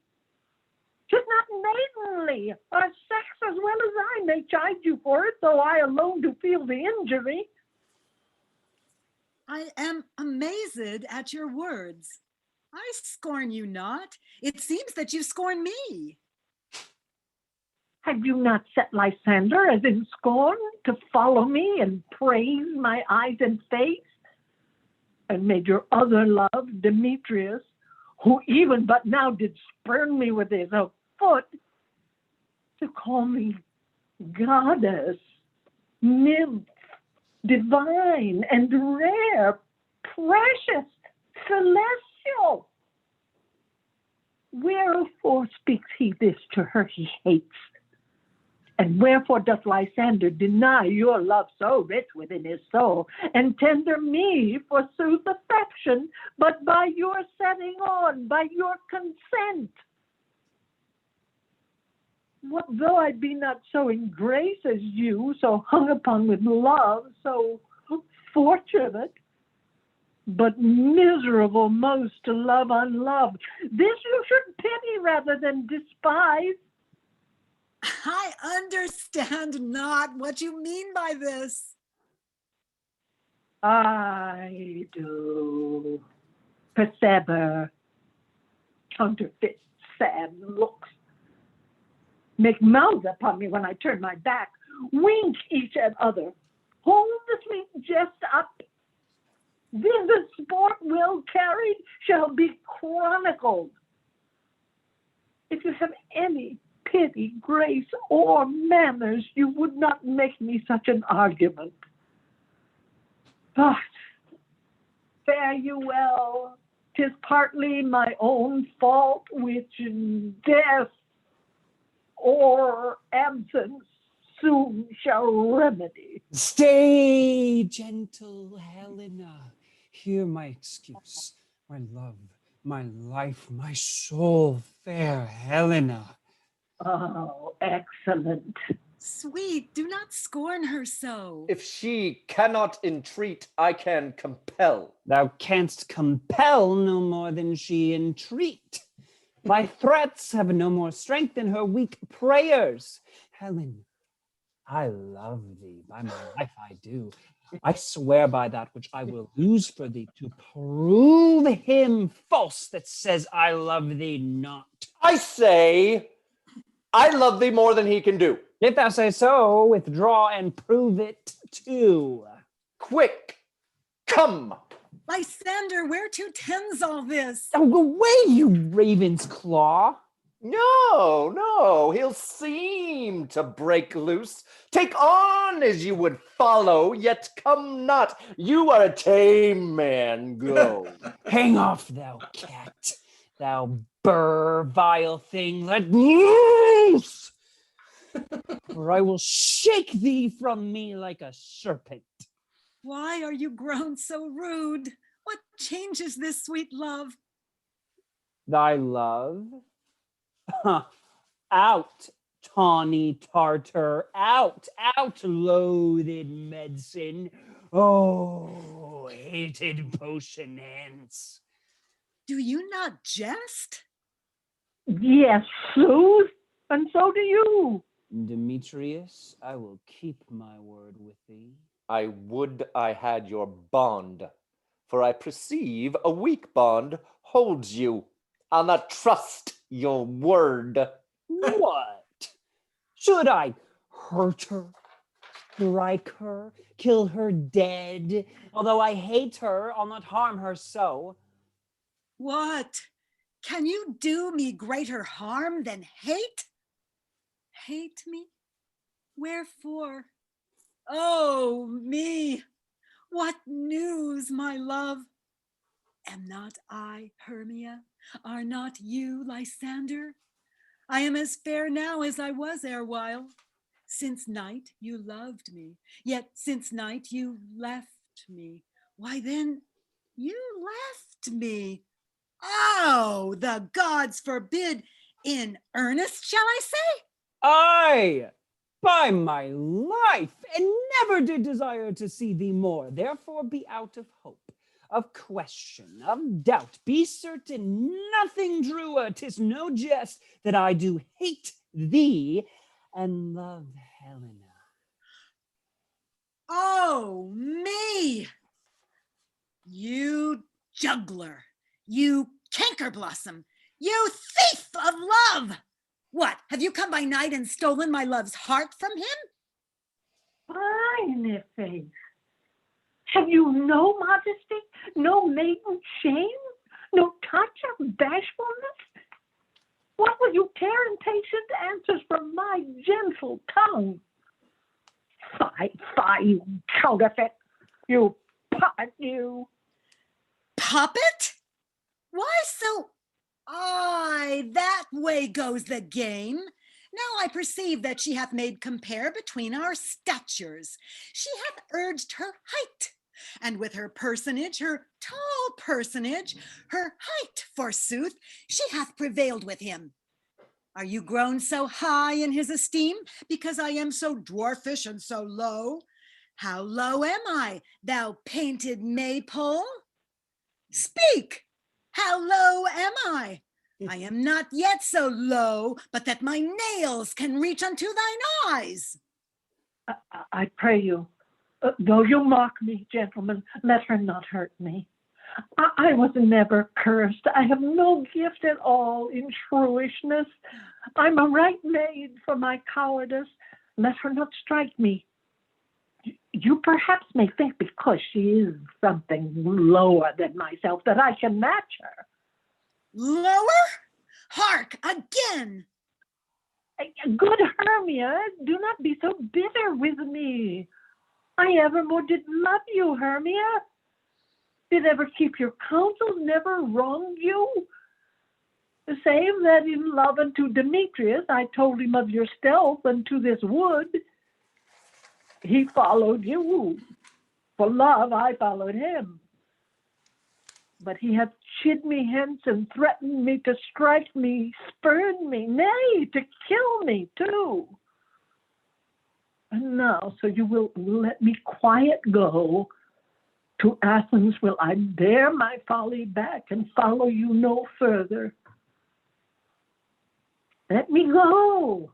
Speaker 9: 'Tis not maidenly. Our sex as well as I may chide you for it, though I alone do feel the injury.
Speaker 4: I am amazed at your words. I scorn you not. It seems that you scorn me.
Speaker 9: Had you not set Lysander as in scorn to follow me and praise my eyes and face? And made your other love, Demetrius, who even but now did spurn me with his foot, to call me goddess, nymph, divine and rare, precious, celestial. Wherefore speaks he this to her he hates? And wherefore doth Lysander deny your love so rich within his soul, and tender me forsooth affection, but by your setting on, by your consent? What though I be not so in grace as you, so hung upon with love, so fortunate, but miserable most to love unloved? This you should pity rather than despise.
Speaker 4: I understand not what you mean by this.
Speaker 9: I do. Persever, counterfeit, sad looks. Make mouths upon me when I turn my back. Wink each at other. Hold the sweet jest up. Then the sport well carried shall be chronicled. If you have any pity, grace, or manners, you would not make me such an argument. But fare you well. 'Tis partly my own fault, which death or absence soon shall remedy.
Speaker 6: Stay, gentle Helena. Hear my excuse. My love, my life, my soul, fair Helena.
Speaker 9: Oh, excellent.
Speaker 4: Sweet, do not scorn her so.
Speaker 3: If she cannot entreat, I can compel.
Speaker 6: Thou canst compel no more than she entreat. My threats have no more strength than her weak prayers. Helen, I love thee, by my life I do. I swear by that which I will lose for thee to prove him false that says I love thee not.
Speaker 3: I say, I love thee more than he can do.
Speaker 6: If thou say so, withdraw and prove it too.
Speaker 3: Quick, come.
Speaker 4: Lysander, where to tends all this?
Speaker 6: Oh, go away, you raven's claw.
Speaker 3: No, he'll seem to break loose. Take on as you would follow, yet come not. You are a tame man, go.
Speaker 6: Hang off, thou cat. Thou vile thing, let loose! Or I will shake thee from me like a serpent.
Speaker 4: Why are you grown so rude? What changes this sweet love?
Speaker 6: Thy love? Huh. Out, tawny Tartar, out, loathed medicine. Oh, hated potion hence.
Speaker 4: Do you not jest?
Speaker 9: Yes, Sue, and so do you.
Speaker 6: Demetrius, I will keep my word with thee.
Speaker 3: I would I had your bond, for I perceive a weak bond holds you. I'll not trust your word.
Speaker 6: What? Should I hurt her, strike her, kill her dead? Although I hate her, I'll not harm her so.
Speaker 4: What? Can you do me greater harm than hate? Hate me? Wherefore? Oh, me! What news, my love? Am not I Hermia? Are not you Lysander? I am as fair now as I was erewhile. Since night you loved me, yet since night you left me. Why then, you left me. Oh, the gods forbid. In earnest, shall I say?
Speaker 6: Aye, by my life, and never did desire to see thee more. Therefore be out of hope, of question, of doubt. Be certain nothing drewer. 'Tis no jest that I do hate thee and love Helena.
Speaker 4: Oh, me! You juggler, you canker blossom, you thief of love! What, have you come by night and stolen my love's heart from him?
Speaker 9: Fine, face. Have you no modesty, no maiden shame, no touch of bashfulness? What will you tear impatient answers from my gentle tongue? Fie, you counterfeit, you puppet, you.
Speaker 4: Puppet? Why so? Aye, that way goes the game. Now I perceive that she hath made compare between our statures. She hath urged her height, and with her personage, her tall personage, her height, forsooth, she hath prevailed with him. Are you grown so high in his esteem, because I am so dwarfish and so low? How low am I, thou painted maypole? Speak! How low am I? I am not yet so low, but that my nails can reach unto thine eyes.
Speaker 9: I pray you, though you mock me, gentlemen, let her not hurt me. I was never cursed. I have no gift at all in shrewishness. I'm a right maid for my cowardice. Let her not strike me. You perhaps may think because she is something lower than myself that I can match her.
Speaker 4: Lower? Hark again!
Speaker 9: Good Hermia, do not be so bitter with me. I evermore did love you, Hermia. Did ever keep your counsels, never wronged you. Save that in love unto Demetrius, I told him of your stealth unto this wood. He followed you. For love, I followed him. But he hath chid me hence and threatened me to strike me, spurn me, nay, to kill me too. And now, so you will let me quiet go. To Athens will I bear my folly back and follow you no further. Let me go.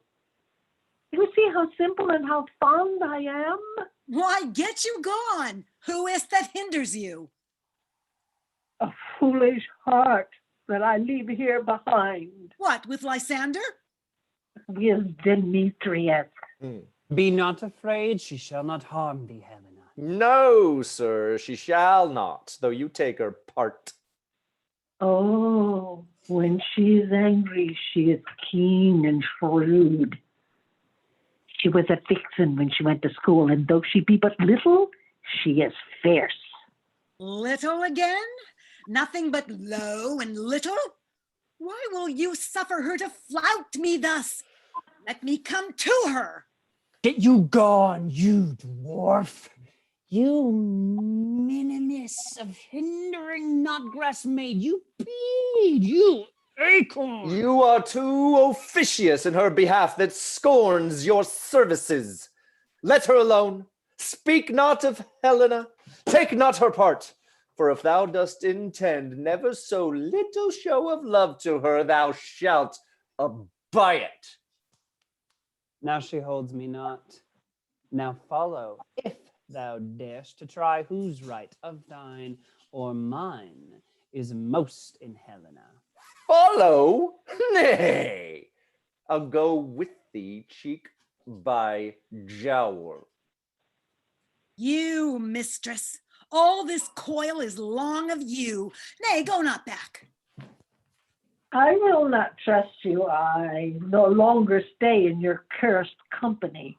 Speaker 9: You see how simple and how fond I am?
Speaker 4: Why, get you gone. Who is that hinders you?
Speaker 9: A foolish heart that I leave here behind.
Speaker 4: What, with Lysander?
Speaker 9: With Demetrius.
Speaker 6: Be not afraid, she shall not harm thee, Helena.
Speaker 3: No, sir, she shall not, though you take her part.
Speaker 9: Oh, when she is angry, she is keen and shrewd. She was a vixen when she went to school, and though she be but little, she is fierce.
Speaker 4: Little again? Nothing but low and little? Why will you suffer her to flout me thus? Let me come to her.
Speaker 6: Get you gone, you dwarf. You minimus of hindering not grass maid. You bead, you acorn.
Speaker 3: You are too officious in her behalf that scorns your services. Let her alone. Speak not of Helena. Take not her part. For if thou dost intend never so little show of love to her, thou shalt abide it.
Speaker 6: Now she holds me not. Now follow, if thou darest to try whose right of thine or mine is most in Helena.
Speaker 3: Follow? Nay, I'll go with thee cheek by jowl.
Speaker 4: You, mistress, all this coil is long of you. Nay, go not back.
Speaker 9: I will not trust you. I no longer stay in your cursed company.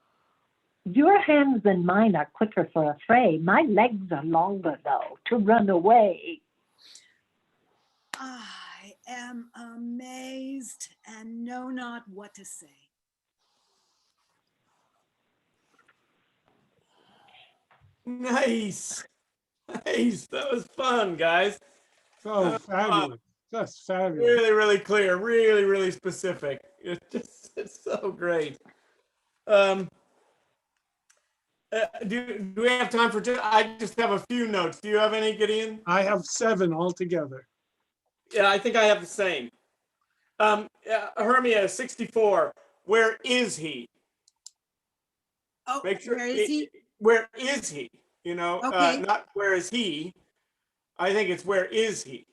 Speaker 9: Your hands and mine are quicker for a fray. My legs are longer, though, to run away.
Speaker 4: I am amazed and know not what to say.
Speaker 1: Nice. Nice. That was fun, guys.
Speaker 2: So fabulous. Just fabulous.
Speaker 1: Really, really clear. Really, really specific. It's so great. Do we have time for I just have a few notes. Do you have any, Gideon?
Speaker 2: I have 7 altogether.
Speaker 1: Yeah, I think I have the same. Hermia, 64. Where is he?
Speaker 4: Oh,
Speaker 1: Make sure.
Speaker 4: where is he?
Speaker 1: Where is he? You know,
Speaker 4: Okay.
Speaker 1: not where is he. I think it's where is he?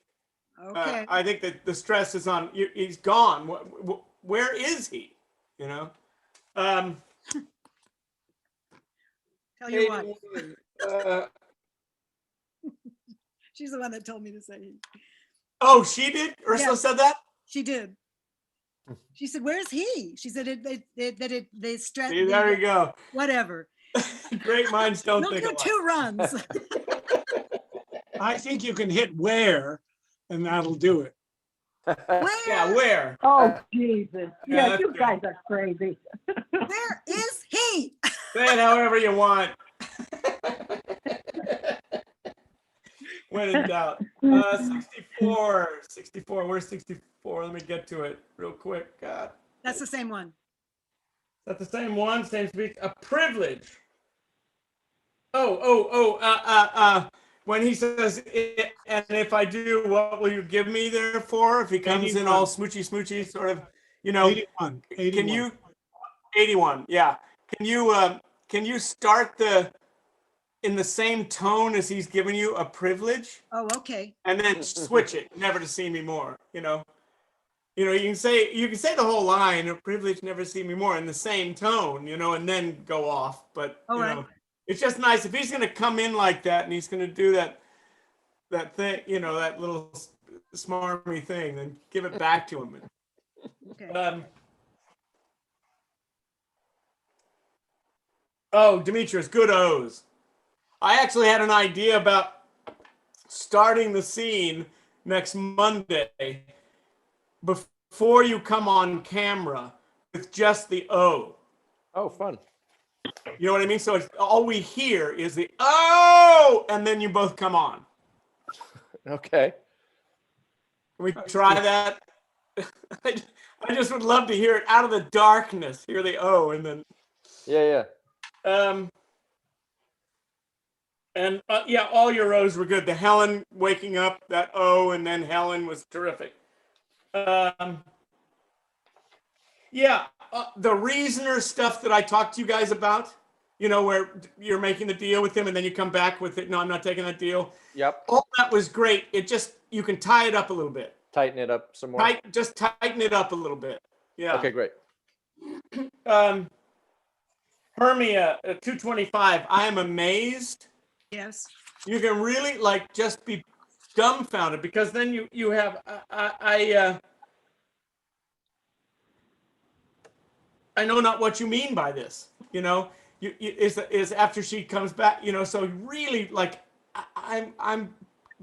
Speaker 4: Okay.
Speaker 1: I think that the stress is on. He's gone. Where is he? You know.
Speaker 4: Tell your wife.
Speaker 1: 81,
Speaker 4: She's the one that told me to say he.
Speaker 1: oh, she did. Ursula
Speaker 4: Yeah.
Speaker 1: said that.
Speaker 4: She did. She said, "Where's he?" She said, "They stress."
Speaker 1: See, there you go.
Speaker 4: Whatever.
Speaker 1: Great minds don't
Speaker 4: We'll
Speaker 1: think
Speaker 4: do
Speaker 1: alike.
Speaker 4: 2 runs.
Speaker 2: I think you can hit where, and that'll do it.
Speaker 4: Where?
Speaker 1: Yeah, where?
Speaker 9: Oh, Jesus.
Speaker 1: Yeah,
Speaker 9: Yeah,
Speaker 1: that's
Speaker 9: you
Speaker 1: good.
Speaker 9: guys are crazy.
Speaker 4: Where is he?
Speaker 1: Say it however you want. When in doubt. 64. 64. Where's 64? Let me get to it real quick. God.
Speaker 4: That's the same one.
Speaker 1: Is that the same one? Same speech? A privilege. When he says, and if I do, what will you give me therefore? If he comes in all smoochy, sort of, you know,
Speaker 2: 81.
Speaker 1: can you, 81, yeah. Can you start in the same tone as he's giving you a privilege?
Speaker 4: Oh, okay.
Speaker 1: And then switch it, never to see me more, you know? You can say the whole line, a privilege, never see me more, in the same tone, and then go off. But
Speaker 4: All
Speaker 1: you
Speaker 4: right.
Speaker 1: know, it's just nice if he's going to come in like that and he's going to do that thing, that little smarmy thing, then give it back to him.
Speaker 4: Okay.
Speaker 1: Oh, Demetrius, good O's. I actually had an idea about starting the scene next Monday before you come on camera with just the O.
Speaker 3: Oh, fun.
Speaker 1: You know what I mean? So all we hear is the "oh," and then you both come on.
Speaker 3: Okay.
Speaker 1: Can we try that? I just would love to hear it out of the darkness. Hear the "oh," and then.
Speaker 3: Yeah.
Speaker 1: And yeah, all your O's were good. The Helen waking up, that O, and then Helen was terrific. Yeah, the reasoner stuff that I talked to you guys about, where you're making the deal with him and then you come back with it. No, I'm not taking that deal.
Speaker 3: Yep.
Speaker 1: All that was great. It just, you can tie it up a little bit.
Speaker 3: Tighten it up some more.
Speaker 1: Just tighten it up a little bit. Yeah.
Speaker 3: Okay, great.
Speaker 1: Hermia, 225. I am amazed.
Speaker 4: Yes.
Speaker 1: You can really just be dumbfounded, because then you have I know not what you mean by this. Is after she comes back. So really I'm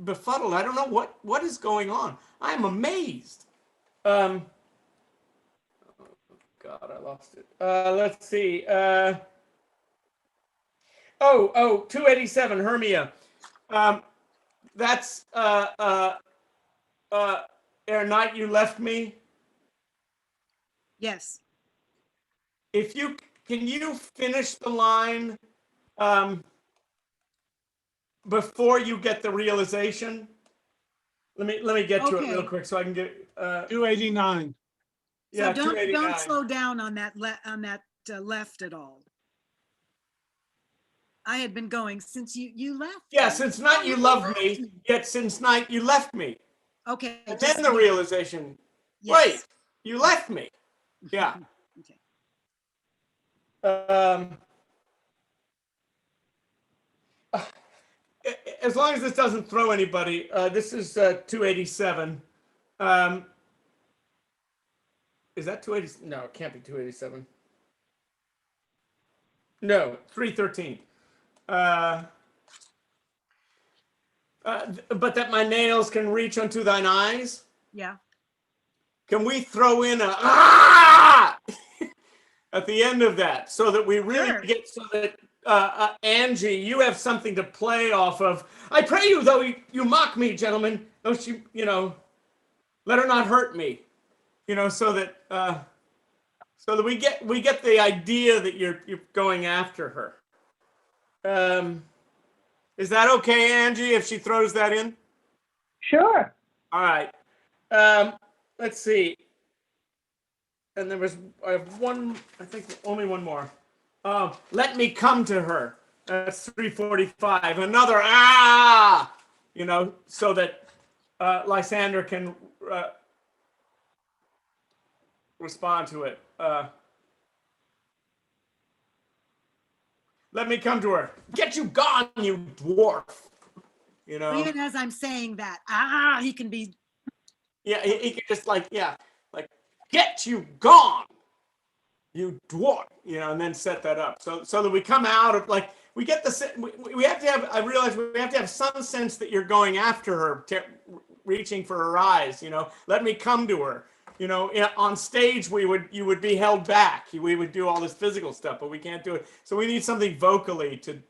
Speaker 1: befuddled. I don't know what is going on. I'm amazed. Oh, God, I lost it. Let's see. 287, Hermia. That's ere night you left me.
Speaker 4: Yes.
Speaker 1: If you can you finish the line before you get the realization? Let me get to it real
Speaker 4: Okay.
Speaker 1: quick so I can get
Speaker 2: 289.
Speaker 4: So
Speaker 1: yeah,
Speaker 4: don't
Speaker 1: 289.
Speaker 4: slow down on that left at all. I had been going since you left.
Speaker 1: Yeah,
Speaker 4: me.
Speaker 1: since night you loved me,
Speaker 4: me.
Speaker 1: yet since night you left me.
Speaker 4: Okay.
Speaker 1: And
Speaker 4: just
Speaker 1: then the
Speaker 4: me.
Speaker 1: realization,
Speaker 4: Yes.
Speaker 1: wait, you left me. Yeah.
Speaker 4: Okay.
Speaker 1: As long as this doesn't throw anybody, this is 287. Is that 280? No, it can't be 287. No, 313. But that my nails can reach unto thine eyes.
Speaker 4: Yeah.
Speaker 1: Can we throw in a ah at the end of that so that we really
Speaker 4: Sure.
Speaker 1: get so that Angie, you have something to play off of. I pray you, though you mock me, gentlemen, though she, let her not hurt me, so that we get the idea that you're going after her. Is that okay, Angie, if she throws that in?
Speaker 9: Sure.
Speaker 1: All right. Let's see. And I have one, I think only one more. Let me come to her. That's 345. Another so that Lysander can respond to it. Let me come to her. Get you gone, you dwarf.
Speaker 4: Even as I'm saying that, he can be.
Speaker 1: Yeah, he can just like get you gone, you dwarf, and then set that up so that we come out of we get we have to have. I realize we have to have some sense that you're going after her, reaching for her eyes. Let me come to her. On stage you would be held back. We would do all this physical stuff, but we can't do it. So we need something vocally to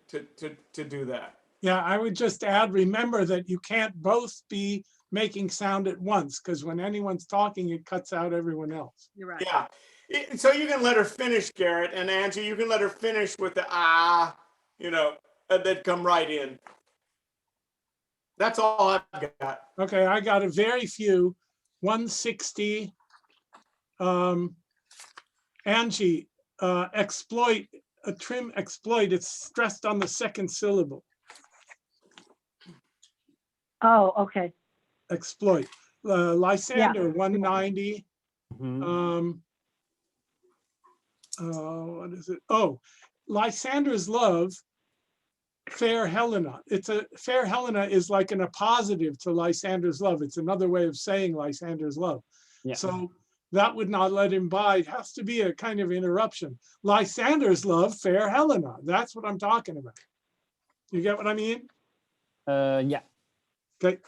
Speaker 1: do that.
Speaker 2: Yeah, I would just add, remember that you can't both be making sound at once, because when anyone's talking, it cuts out everyone else.
Speaker 4: You're right.
Speaker 1: Yeah. So you can let her finish, Garrett, and Angie, you can let her finish with the that come right in. That's all I've got.
Speaker 2: Okay, I got a very few. 160. Angie, exploit, a trim exploit. It's stressed on the second syllable.
Speaker 9: Oh, okay.
Speaker 2: Exploit. Lysander, 190. What is it? Oh, Lysander's love, fair Helena. Fair Helena is like an appositive to Lysander's love. It's another way of saying Lysander's love.
Speaker 6: Yeah.
Speaker 2: So that would not let him by. It has to be a kind of interruption. Lysander's love, fair Helena. That's what I'm talking about. You get what I mean?
Speaker 6: Yeah.
Speaker 2: Okay.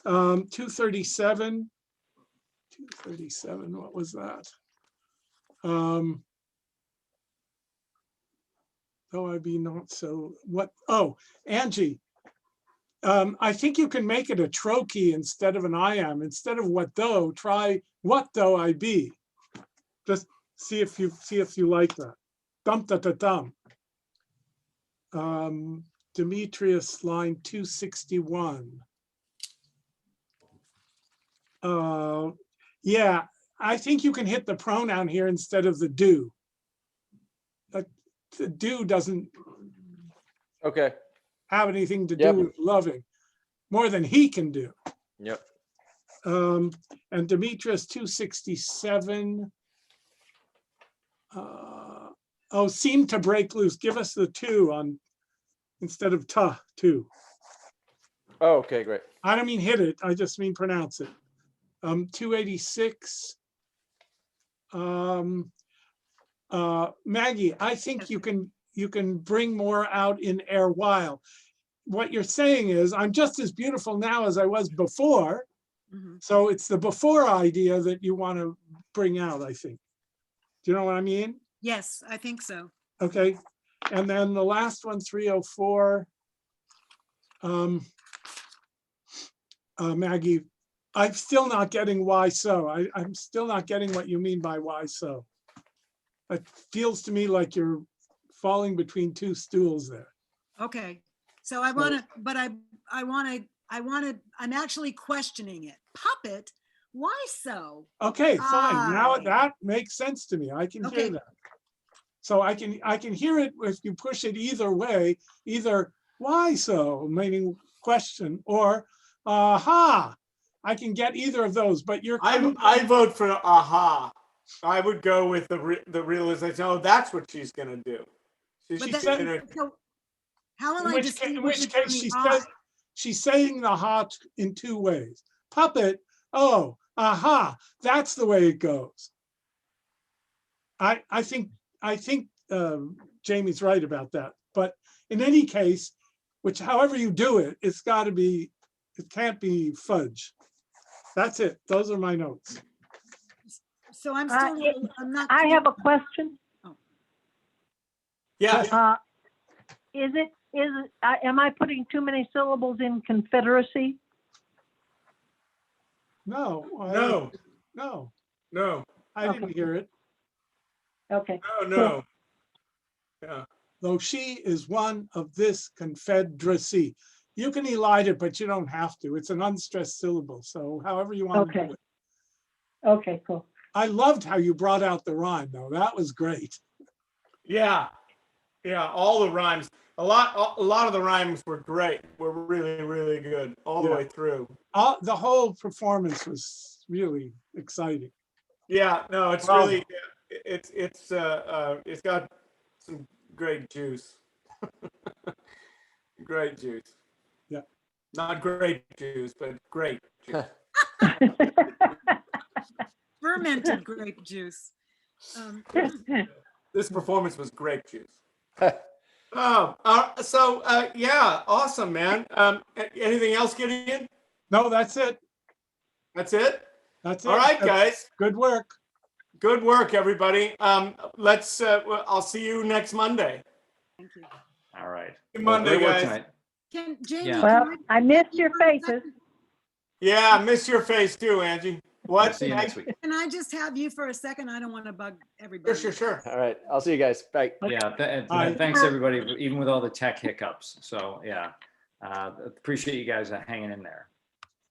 Speaker 2: 237. 237, what was that? Though I be not so, what, oh, Angie, I think you can make it a trochee instead of an I am. Instead of what though, try what though I be. Just see if you like that. Dum da da dum. Demetrius, line 261. Yeah, I think you can hit the pronoun here instead of the do. The do doesn't have anything to do with loving, more than he can do.
Speaker 3: Yep.
Speaker 2: And Demetrius 267. Seem to break loose. Give us the two on instead of ta, two.
Speaker 3: Oh, okay, great.
Speaker 2: I don't mean hit it, I just mean pronounce it. 286. Maggie, I think you can bring more out in erewhile. What you're saying is, I'm just as beautiful now as I was before.
Speaker 4: Mhm.
Speaker 2: So it's the before idea that you want to bring out, I think. Do you know what I mean?
Speaker 4: Yes, I think so.
Speaker 2: Okay. And then the last one, 304. Maggie, I'm still not getting why so. I'm still not getting what you mean by why so. It feels to me like you're falling between two stools there.
Speaker 4: Okay, so I want to, but I'm actually questioning it. Puppet, why so?
Speaker 2: Okay, fine. Now
Speaker 4: I.
Speaker 2: that makes sense to me. I can hear
Speaker 4: Okay.
Speaker 2: that. So I can hear it if you push it either way, either why so, meaning question, or aha. I can get either of those, but you're
Speaker 1: I vote for aha. I would go with the realization. Oh, that's what she's gonna do.
Speaker 4: But
Speaker 1: She's
Speaker 4: that,
Speaker 1: gonna.
Speaker 4: so how will
Speaker 2: in
Speaker 4: I
Speaker 2: which
Speaker 4: distinguish
Speaker 2: case
Speaker 4: between
Speaker 2: she
Speaker 4: the I?
Speaker 2: says she's saying the ha in two ways. Puppet, oh, aha, that's the way it goes. I think Jamie's right about that. But in any case, which however you do it, it can't be fudge. That's it. Those are my notes.
Speaker 4: So I'm still, I'm not.
Speaker 9: I
Speaker 4: clear.
Speaker 9: have a question.
Speaker 1: Yeah.
Speaker 9: Am I putting too many syllables in confederacy?
Speaker 2: No.
Speaker 1: No.
Speaker 2: I didn't hear it.
Speaker 9: Okay.
Speaker 1: No. Yeah.
Speaker 2: Though she is one of this confederacy. You can elide it, but you don't have to. It's an unstressed syllable. So however you want to
Speaker 9: Okay.
Speaker 2: do it.
Speaker 9: Okay, cool.
Speaker 2: I loved how you brought out the rhyme though. That was great.
Speaker 1: Yeah. All the rhymes. A lot of the rhymes were great. Were really, really good all the
Speaker 2: Yeah.
Speaker 1: way through.
Speaker 2: The whole performance was really exciting.
Speaker 1: Yeah. No, it's
Speaker 2: Bravo.
Speaker 1: really. It's got some great juice. Great juice.
Speaker 2: Yeah.
Speaker 1: Not grape juice, but great juice.
Speaker 4: Fermented grape juice.
Speaker 1: This performance was grape juice. Yeah, awesome, man. Anything else, Gideon?
Speaker 2: No, that's it.
Speaker 1: That's it.
Speaker 2: That's it.
Speaker 1: All right, guys.
Speaker 2: Good work.
Speaker 1: Good work, everybody. I'll see you next Monday.
Speaker 4: Thank you.
Speaker 7: All right.
Speaker 1: Good Monday,
Speaker 7: great work
Speaker 1: guys.
Speaker 7: tonight.
Speaker 4: Can Jamie?
Speaker 7: Yeah.
Speaker 9: Well,
Speaker 4: can
Speaker 9: I missed your
Speaker 4: for a
Speaker 9: faces.
Speaker 4: second?
Speaker 1: Yeah, I miss your face too, Angie.
Speaker 7: We'll
Speaker 1: What?
Speaker 7: see you next week.
Speaker 4: Can I just have you for a second? I don't want to bug everybody.
Speaker 1: Sure.
Speaker 3: All right. I'll see you guys. Bye.
Speaker 7: Yeah,
Speaker 2: Bye.
Speaker 7: thanks everybody, even with all the tech hiccups. So yeah, appreciate you guys hanging in there.